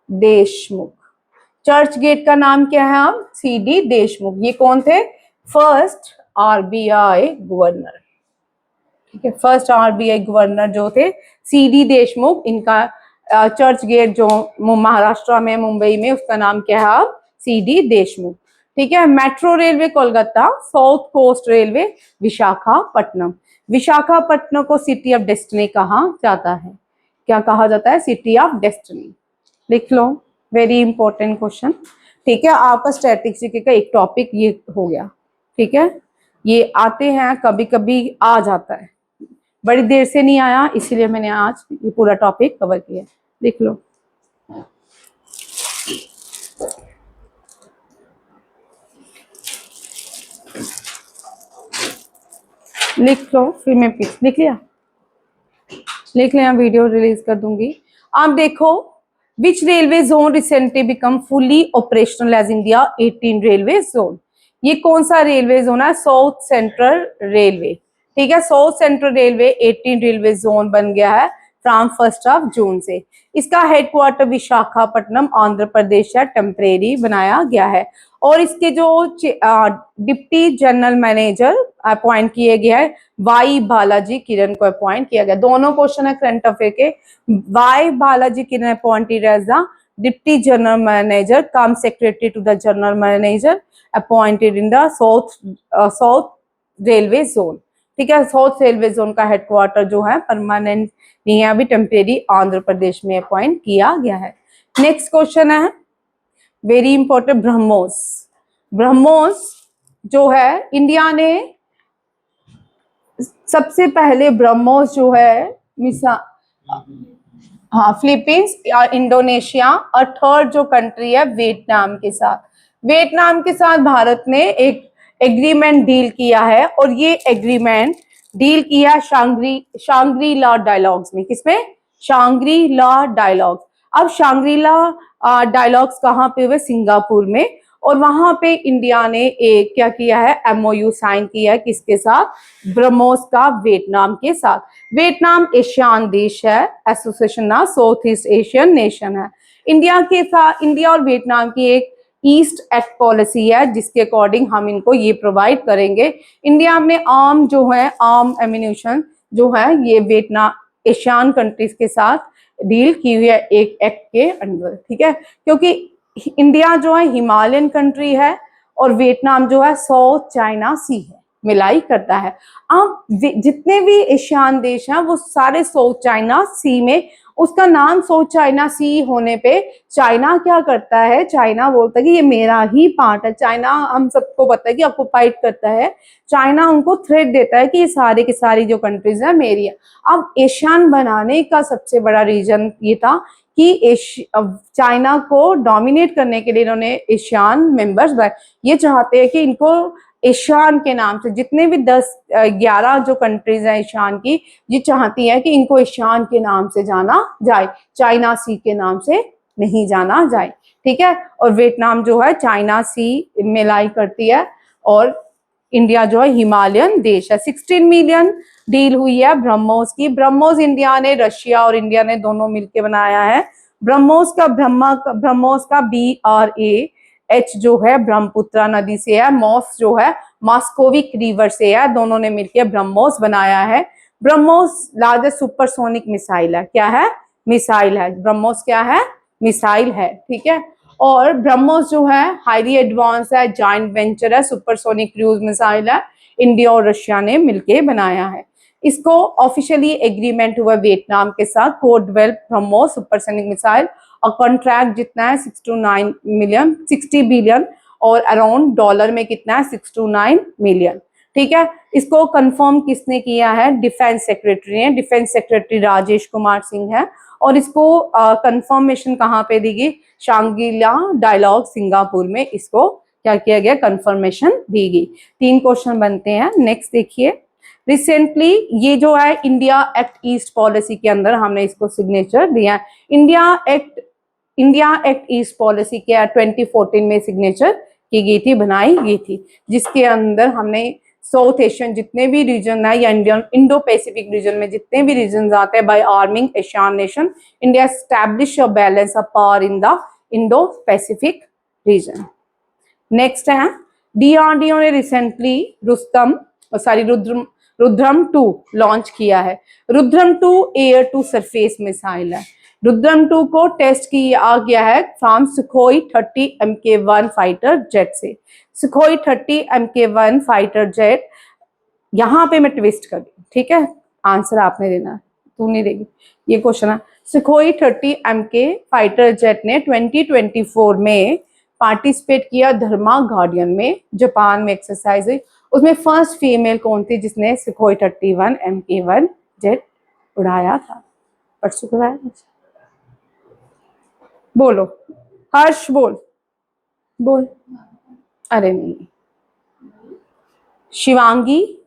Deshmukh, church gate का नाम क्या है अब? सीडी देशमुख। ये कौन थे? First RBI governor. ठीक है। फर्स्ट आरबीआई गवर्नर जो थे सीडी देशमुख, इनका चर्च गेट जो महाराष्ट्र में मुंबई में, उसका नाम क्या है अब, सीडी देशमुख। ठीक है। Metro railway Kolkata, south coast railway Visakhapatnam. Visakhapatnam को सिटी ऑफ डेस्टिनी कहा जाता है, क्या कहा जाता है, सिटी ऑफ डेस्टिनी। लिख लो, वेरी इंपॉर्टेंट क्वेश्चन। ठीक है, आपका स्टैटिस्टिक्स का एक टॉपिक ये हो गया। ठीक है, ये आते हैं कभी कभी आ जाता है, बड़ी देर से नहीं आया, इसीलिए मैंने आज ये पूरा टॉपिक कवर किया। लिख लो। लिख लो, फिर मैं लिख लिया, लिख लिया, वीडियो रिलीज कर दूंगी। आप देखो, which railway zone recently become fully operational as India 18 railway zone. ये कौन सा रेलवे जोन है, साउथ सेंट्रल रेलवे। ठीक है, south central railway 18 railway zone बन गया है फ्रॉम 1 जून से। इसका हेडक्वार्टर विशाखापट्टनम आंध्र प्रदेश है, टेम्परेरी बनाया गया है। और इसके जो डिप्टी जनरल मैनेजर अपॉइंट किए गए हैं, वाई बालाजी किरण को अपॉइंट किया गया। दोनों क्वेश्चन है करंट अफेयर के। Y Balaji Kiran appointed as the deputy general manager cum secretary to the general manager appointed in the south railway zone. ठीक है, साउथ रेलवे जोन का हेडक्वार्टर जो है परमानेंट नहीं है, अभी टेम्परेरी आंध्र प्रदेश में अपॉइंट किया गया है। नेक्स्ट क्वेश्चन है वेरी इंपॉर्टेंट, ब्रह्मोस। ब्रह्मोस जो है, इंडिया ने सबसे पहले ब्रह्मोस जो है हाँ, फिलीपींस या इंडोनेशिया, और थर्ड जो कंट्री है वियतनाम के साथ। वियतनाम के साथ भारत ने एक एग्रीमेंट डील किया है, और ये एग्रीमेंट डील किया शांग्री ला डायलॉग्स में। किसमें, शांग्री ला डायलॉग्स। अब शांग्री ला डायलॉग्स कहाँ पे हुए, सिंगापुर में। और वहां पे इंडिया ने एक क्या किया है, एमओयू साइन किया है, किसके साथ, ब्रह्मोस का वियतनाम के साथ। वियतनाम एशियान देश है, एसोसिएशन ना, साउथ ईस्ट एशियन नेशन है। इंडिया के साथ, इंडिया और वियतनाम की एक ईस्ट एक्ट पॉलिसी है, जिसके अकॉर्डिंग हम इनको ये प्रोवाइड करेंगे। इंडिया में आर्म जो है, आर्म एम्यूनिशन जो है, ये वियतनाम एशियान कंट्रीज के साथ डील की हुई है एक एक्ट के अंडर। ठीक है, क्योंकि इंडिया जो है हिमालयन कंट्री है, और वियतनाम जो है साउथ चाइना सी है, मिलाई करता है। अब जितने भी एशियान देश हैं वो सारे साउथ चाइना सी में, उसका नाम साउथ चाइना सी होने पे चाइना क्या करता है, चाइना बोलता है कि ये मेरा ही पार्ट है। चाइना, हम सबको पता है कि ऑक्युपाइड करता है। चाइना उनको थ्रेट देता है कि ये सारे की सारी जो कंट्रीज है मेरी है। अब एशियान बनाने का सबसे बड़ा रीजन ये था कि चाइना को डोमिनेट करने के लिए इन्होंने एशियान मेंबर्स बनाए। ये चाहते हैं कि इनको एशियान के नाम से, जितने भी 10-11 जो कंट्रीज हैं एशियान की, ये चाहती है कि इनको एशियान के नाम से जाना जाए, चाइना सी के नाम से नहीं जाना जाए। ठीक है, और वियतनाम जो है चाइना सी मिलाई करती है, और इंडिया जो है हिमालयन देश है। 16 मिलियन डील हुई है ब्रह्मोस की। ब्रह्मोस इंडिया ने, रशिया और इंडिया ने दोनों मिलकर बनाया है। ब्रह्मोस का BRAH जो है ब्रह्मपुत्र नदी से है, मॉस जो है मॉस्कोविक रिवर से है, दोनों ने मिलकर ब्रह्मोस बनाया है। ब्रह्मोस लार्जेस्ट सुपरसोनिक मिसाइल है, क्या है, मिसाइल है। ब्रह्मोस क्या है, मिसाइल है। ठीक है, और ब्रह्मोस जो है हाईली एडवांस है, जॉइंट वेंचर है, सुपरसोनिक क्रूज मिसाइल है, इंडिया और रशिया ने मिलकर बनाया है। इसको ऑफिशियली एग्रीमेंट हुआ वियतनाम के साथ, को डेवलप ब्रह्मोस सुपरसोनिक मिसाइल, और कॉन्ट्रैक्ट जितना है 60 बिलियन, और अराउंड डॉलर में कितना है, 6 to 9 मिलियन। ठीक है, इसको कंफर्म किसने किया है, डिफेंस सेक्रेटरी ने, डिफेंस सेक्रेटरी राजेश कुमार सिंह है। और इसको कंफर्मेशन कहाँ पे दी गई, शांग्री-ला डायलॉग सिंगापुर में इसको क्या किया गया, कंफर्मेशन दी गई। 3 क्वेश्चन बनते हैं। नेक्स्ट देखिए, रिसेंटली ये जो है इंडिया एक्ट ईस्ट पॉलिसी के अंदर हमने इसको सिग्नेचर दिया है। इंडिया एक्ट ईस्ट पॉलिसी के 2014 में सिग्नेचर की गई थी, बनाई गई थी, जिसके अंदर हमने साउथ एशियन जितने भी रीजन है, या इंडो पैसिफिक रीजन में जितने भी रीजन आते हैं, by arming ASEAN nation, India establish a balance of power in the Indo Pacific region. Next है, DRDO ने रिसेंटली रुद्र रुद्रम 2 लॉन्च किया है। Rudram 2 air to surface missile है। रुद्रम 2 को टेस्ट किया गया है from Sukhoi 30 Mk1 fighter jet से। सुखोई 30 Mk1 फाइटर जेट, यहां पे मैं ट्विस्ट कर दी, ठीक है, आंसर आपने देना है, तू नहीं देगी, ये क्वेश्चन है। सुखोई 30 MK फाइटर जेट ने 2024 में पार्टिसिपेट किया धर्मा गार्डियन में, जापान में एक्सरसाइज हुई। उसमें फर्स्ट फीमेल कौन थी जिसने सुखोई 31 Mk1 जेट उड़ाया था? परसों उड़ाया, बोलो हर्ष, बोल बोल। अरे नहीं, शिवांगी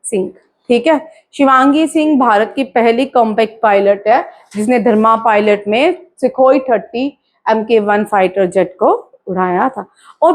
सिंह, ठीक है। शिवांगी सिंह भारत की पहली कॉम्बैट पायलट है जिसने धर्मा पायलट में सुखोई 30 Mk1 फाइटर जेट को उड़ाया था। और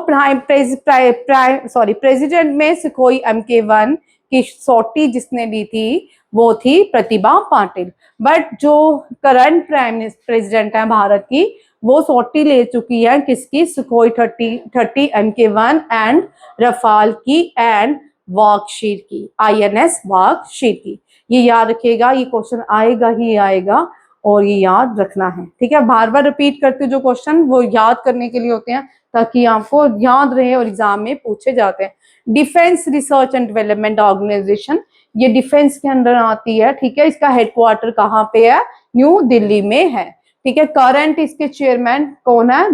प्रेसिडेंट में सुखोई Mk1 की सोटी जिसने ली थी वो थी प्रतिभा पाटिल। बट जो करंट प्राइम प्रेसिडेंट है भारत की, वो सोटी ले चुकी है किसकी? सुखोई 30 Mk1 एंड रफाल की एंड वागशीर की, INS वागशीर की। ये याद रखिएगा, ये क्वेश्चन आएगा ही आएगा और ये याद रखना है, ठीक है। बार बार रिपीट करते जो क्वेश्चन वो याद करने के लिए होते हैं ताकि आपको याद रहे और एग्जाम में पूछे जाते हैं। Defence research and development organization, ये डिफेंस के अंदर आती है, ठीक है। इसका हेडक्वार्टर कहाँ पे है? न्यू दिल्ली में है, ठीक है। करंट इसके चेयरमैन कौन है?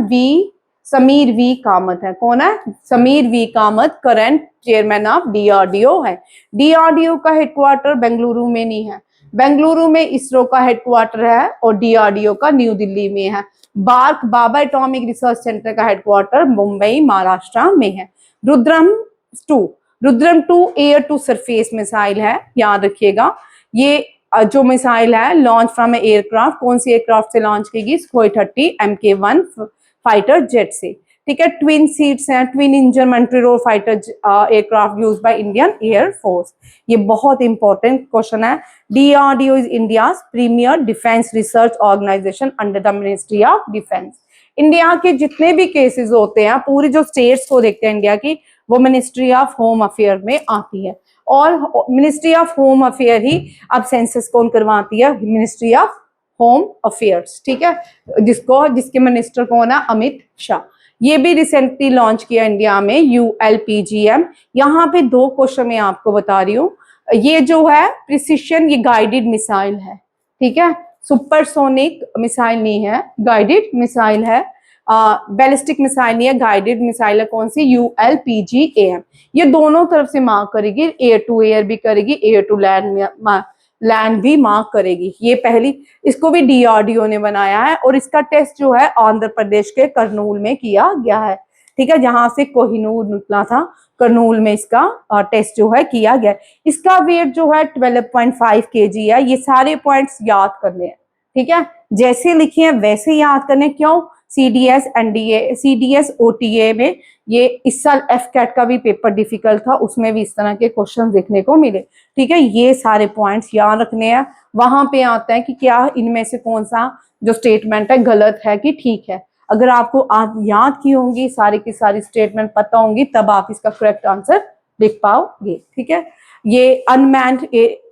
समीर वी कामत है। कौन है? Sameer V Kamath current chairman of DRDO है। DRDO का हेडक्वार्टर बेंगलुरु में नहीं है, बेंगलुरु में इसरो का हेडक्वार्टर है और DRDO का न्यू दिल्ली में है। BARC Bhabha atomic research centre का हेडक्वार्टर मुंबई महाराष्ट्र में है। Rudram 2, Rudram 2 air to surface missile है, याद रखिएगा। ये जो मिसाइल है लॉन्च फ्रॉम एयरक्राफ्ट, कौन सी एयरक्राफ्ट से लॉन्च की गई? सुखोई 30 Mk1 फाइटर जेट से, ठीक है। ट्विन सीट्स हैं, twin engine multi-role fighter aircraft used by Indian air force. ये बहुत इंपॉर्टेंट क्वेश्चन है। DRDO is India premier defence research organization under the ministry of defence. India के जितने भी केसेस होते हैं, पूरी जो स्टेट्स को देखते हैं इंडिया की, वो मिनिस्ट्री ऑफ होम अफेयर में आती है। और मिनिस्ट्री ऑफ होम अफेयर ही अब सेंसस कौन करवाती है? मिनिस्ट्री ऑफ होम अफेयर्स, ठीक है, जिसके मिनिस्टर कौन है? अमित शाह। ये भी रिसेंटली लॉन्च किया इंडिया में ULPGM। यहाँ पे दो क्वेश्चन मैं आपको बता रही हूँ। ये जो है प्रिसिशन, ये गाइडेड मिसाइल है, ठीक है, सुपरसोनिक मिसाइल नहीं है, गाइडेड मिसाइल है। बैलिस्टिक मिसाइल नहीं है, गाइडेड मिसाइल है। कौन सी? ULPGAM। ये दोनों तरफ से मार्क करेगी, एयर टू एयर भी करेगी, एयर टू लैंड भी मार्क करेगी। ये पहली, इसको भी DRDO ने बनाया है और इसका टेस्ट जो है आंध्र प्रदेश के करनूल में किया गया है, ठीक है, जहां से कोहिनूर निकला था, करनूल में इसका टेस्ट जो है किया गया। इसका वेट जो है 12.5 kg है। ये सारे पॉइंट्स याद करने हैं, ठीक है, जैसे लिखे हैं वैसे याद करने। क्यों? CDS NDA CDS OTA में ये इस साल FCAT का भी पेपर डिफिकल्ट था, उसमें भी इस तरह के क्वेश्चन देखने को मिले, ठीक है। ये सारे पॉइंट्स याद रखने हैं। वहां पे आता है कि क्या इनमें से कौन सा जो स्टेटमेंट है गलत है कि ठीक है। अगर आपको आप याद की होंगी सारी की सारी स्टेटमेंट पता होंगी, तब आप इसका करेक्ट आंसर लिख पाओगे, ठीक है। ये अनमैन्ड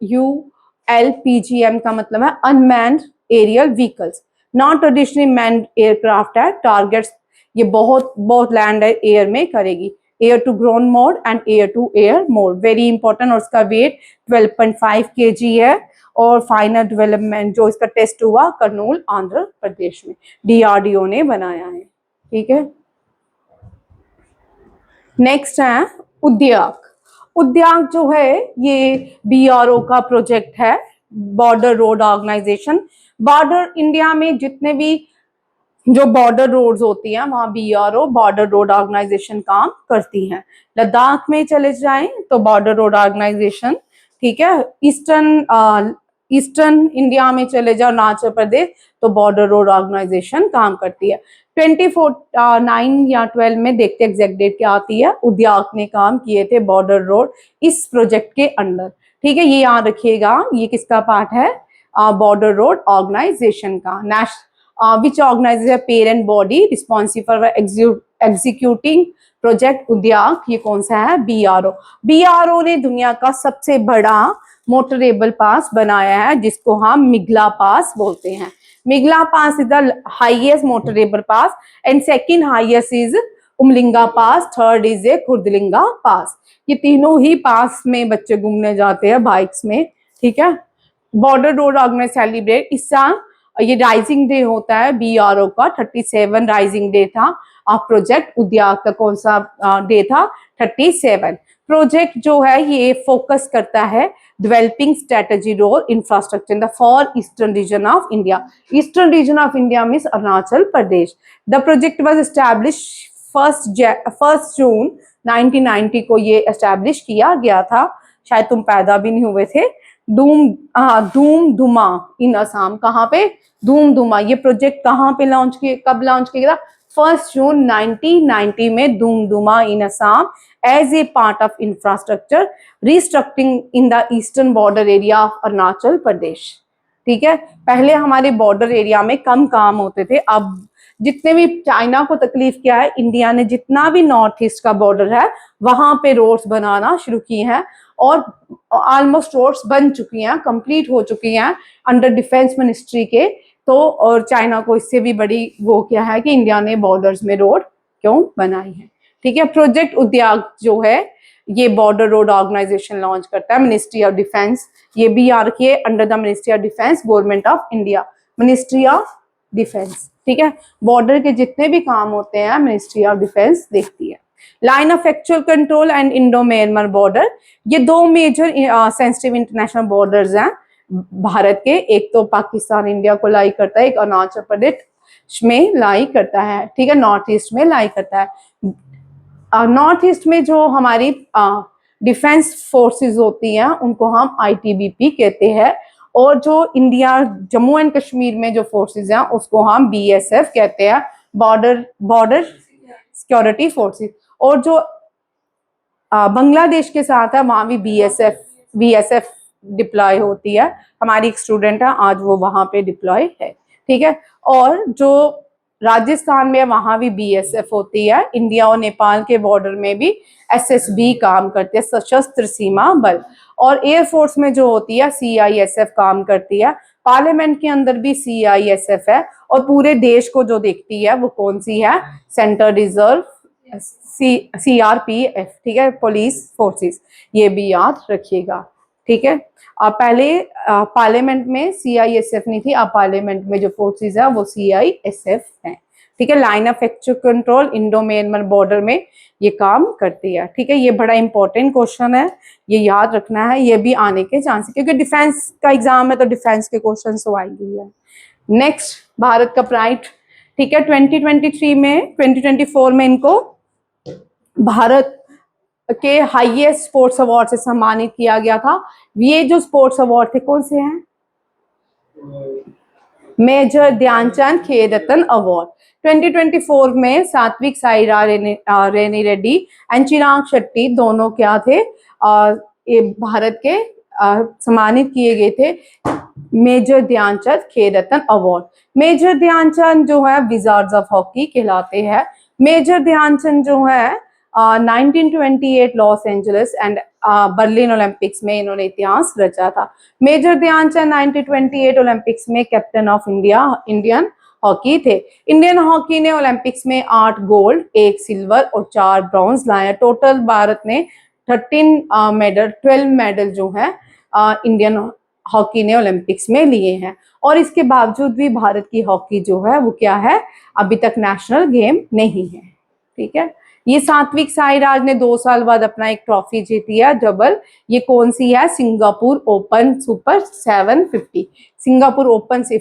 ULPGM का मतलब है unmanned aerial vehicles, non traditionally manned aircraft है। टारगेट्स ये बहुत लैंड एयर में करेगी, air to ground mode and air to air mode, very important. और उसका वेट 12.5 kg है। और फाइनल डेवलपमेंट जो इसका टेस्ट हुआ करनूल आंध्र प्रदेश में, DRDO ने बनाया है, ठीक है। नेक्स्ट है उद्याक। उद्याक जो है ये BRO का प्रोजेक्ट है, border road organization. Border India में जितने भी जो बॉर्डर रोड्स होती हैं वहां BRO बॉर्डर रोड ऑर्गेनाइजेशन काम करती हैं। लद्दाख में चले जाएं तो बॉर्डर रोड ऑर्गेनाइजेशन, ठीक है। ईस्टर्न इंडिया में चले जाओ अरुणाचल प्रदेश तो बॉर्डर रोड ऑर्गेनाइजेशन काम करती है। 2009 या 12 में देखते एग्जैक्ट डेट क्या आती है, उद्याक ने काम किए थे बॉर्डर रोड इस प्रोजेक्ट के अंदर, ठीक है। ये याद रखिएगा, ये किसका पार्ट है? बॉर्डर रोड ऑर्गेनाइजेशन का। Which organisation parent body responsible for executing project उद्याग, ये कौन सा है? बीआरओ। बीआरओ ने दुनिया का सबसे बड़ा मोटरेबल पास बनाया है जिसको हम मिगला पास बोलते हैं। Migla pass is the highest motorable pass and second highest is Umlingla pass, third is a Khardungla pass. ये तीनों ही पास में बच्चे घूमने जाते हैं बाइक्स में, ठीक है। बॉर्डर रोड ऑर्गेनाइज सेलिब्रेट इस साल ये राइजिंग डे होता है बीआरओ का, 37 राइजिंग डे था। प्रोजेक्ट उद्याग का कौन सा डे था? 37। प्रोजेक्ट जो है ये फोकस करता है developing strategy role infrastructure in the far eastern region of India. Eastern region of India means Arunachal Pradesh. The project was establish 1 June 1990 को ये एस्टैब्लिश किया गया था, शायद तुम पैदा भी नहीं हुए थे। धूम धुमा इन असम, कहाँ पे? धूम धुमा। ये प्रोजेक्ट कहाँ पे लॉन्च किए, कब लॉन्च किया गया? 1 जून 1990 में Doomdooma in Assam as a part of infrastructure restructuring in the eastern border area of Arunachal Pradesh. ठीक है, पहले हमारे बॉर्डर एरिया में कम काम होते थे, अब जितने भी चाइना को तकलीफ क्या है, इंडिया ने जितना भी नॉर्थ ईस्ट का बॉर्डर है वहां पे रोड्स बनाना शुरू किए हैं और ऑलमोस्ट रोड्स बन चुकी हैं, कंप्लीट हो चुकी हैं अंडर डिफेंस मिनिस्ट्री के। तो और चाइना को इससे भी बड़ी वो क्या है कि इंडिया ने बॉर्डर्स में रोड क्यों बनाई है। ठीक है, प्रोजेक्ट उद्याग जो है ये बॉर्डर रोड ऑर्गेनाइजेशन लॉन्च करता है, मिनिस्ट्री ऑफ डिफेंस। ये भी याद रखिए, under the ministry of defence, government of India, ministry of defence. ठीक है, बॉर्डर के जितने भी काम होते हैं मिनिस्ट्री ऑफ डिफेंस देखती है। Line of actual control and Indo Myanmar border, ये दो मेजर सेंसिटिव इंटरनेशनल बॉर्डर्स हैं भारत के। एक तो पाकिस्तान इंडिया को लाई करता है, एक अरुणाचल प्रदेश में लाई करता है। ठीक है, नॉर्थ ईस्ट में लाई करता है। नॉर्थ ईस्ट में जो हमारी डिफेंस फोर्सेस होती हैं उनको हम आईटीबीपी कहते हैं, और जो इंडिया जम्मू एंड कश्मीर में जो फोर्सेस हैं उसको हम बीएसएफ कहते हैं, बॉर्डर सिक्योरिटी फोर्सेस। और जो बांग्लादेश के साथ है वहां भी बीएसएफ डिप्लॉय होती है। हमारी एक स्टूडेंट है आज वो वहां पे डिप्लॉय है। ठीक है, और जो राजस्थान में वहां भी बीएसएफ होती है। इंडिया और नेपाल के बॉर्डर में भी एसएसबी काम करते हैं, सशस्त्र सीमा बल। और एयरफोर्स में जो होती है सीआईएसएफ काम करती है। पार्लियामेंट के अंदर भी सीआईएसएफ है, और पूरे देश को जो देखती है वो कौन सी है? Central reserve CRPF. ठीक है, पुलिस फोर्सेस, ये भी याद रखिएगा। ठीक है, पहले पार्लियामेंट में सीआईएसएफ नहीं थी, अब पार्लियामेंट में जो फोर्सेस है वो सीआईएसएफ है। ठीक है, line of actual control Indo Myanmar border में ये काम करती है। ठीक है, ये बड़ा इंपॉर्टेंट क्वेश्चन है, ये याद रखना है, ये भी आने के चांस है क्योंकि डिफेंस का एग्जाम है तो डिफेंस के क्वेश्चन तो आएंगे है। नेक्स्ट, भारत का प्राइड। ठीक है, 2024 में इनको भारत के हाईएस्ट स्पोर्ट्स अवार्ड से सम्मानित किया गया था। ये जो स्पोर्ट्स अवार्ड थे कौन से हैं? मेजर ध्यानचंद खेल रत्न अवार्ड। 2024 में सात्विक साईराज रेनी रेड्डी एंड चिराग शेट्टी दोनों क्या थे? ये भारत के सम्मानित किए गए थे मेजर ध्यानचंद खेल रत्न अवार्ड। मेजर ध्यानचंद जो है विजार्ड्स ऑफ हॉकी कहलाते हैं। मेजर ध्यानचंद जो है 1928 Los Angeles and Berlin Olympics में इन्होंने इतिहास रचा था। मेजर ध्यानचंद 1928 ओलंपिक्स में कैप्टन ऑफ इंडियन हॉकी थे। इंडियन हॉकी ने ओलंपिक्स में 8 गोल्ड, 1 सिल्वर और 4 ब्रॉन्ज लाए। टोटल भारत ने 12 मेडल जो है इंडियन हॉकी ने ओलंपिक्स में लिए हैं। और इसके बावजूद भी भारत की हॉकी जो है वो क्या है? अभी तक नेशनल गेम नहीं है। ठीक है, ये सात्विक साईराज ने 2 साल बाद अपना एक ट्रॉफी जीती है डबल। ये कौन सी है? Singapore open super 750। Singapore open से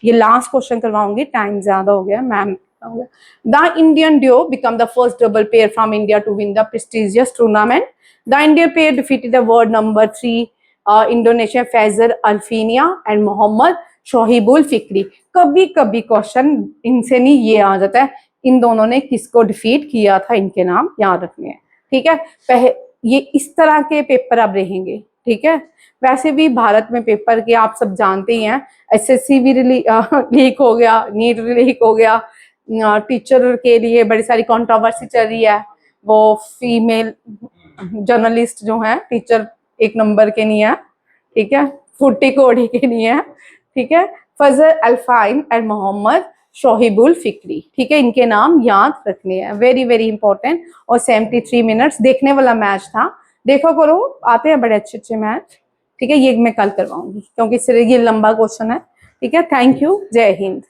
ये लास्ट क्वेश्चन करवाऊंगी, टाइम ज्यादा हो गया ma'am. The Indian duo become the first double pair from India to win the prestigious tournament. The Indian pair defeated the world number 3 Indonesia Fajar Alfian and Muhammad Shohibul Fikri. कभी कभी question इनसे नहीं ये आ जाता है, इन दोनों ने किसको डिफीट किया था, इनके नाम याद रखने हैं। ठीक है, ये इस तरह के पेपर अब रहेंगे। ठीक है, वैसे भी भारत में पेपर के आप सब जानते ही हैं, एसएससी भी लीक हो गया, नीट लीक हो गया, टीचर के लिए बड़ी सारी कंट्रोवर्सी चल रही है, वो फीमेल जर्नलिस्ट जो है टीचर एक नंबर के नहीं है, ठीक है, फुट्टी कोड़ी के नहीं है, ठीक है, फजल अल्फाइन एंड मोहम्मद शोहिबुल फिक्री, ठीक है, इनके नाम याद रखने हैं, वेरी वेरी इंपॉर्टेंट। और 73 मिनट्स देखने वाला मैच था, देखो करो, आते हैं बड़े अच्छे अच्छे मैच, ठीक है, ये मैं कल करवाऊंगी क्योंकि ये लंबा क्वेश्चन है, ठीक है। थैंक यू, जय हिंद।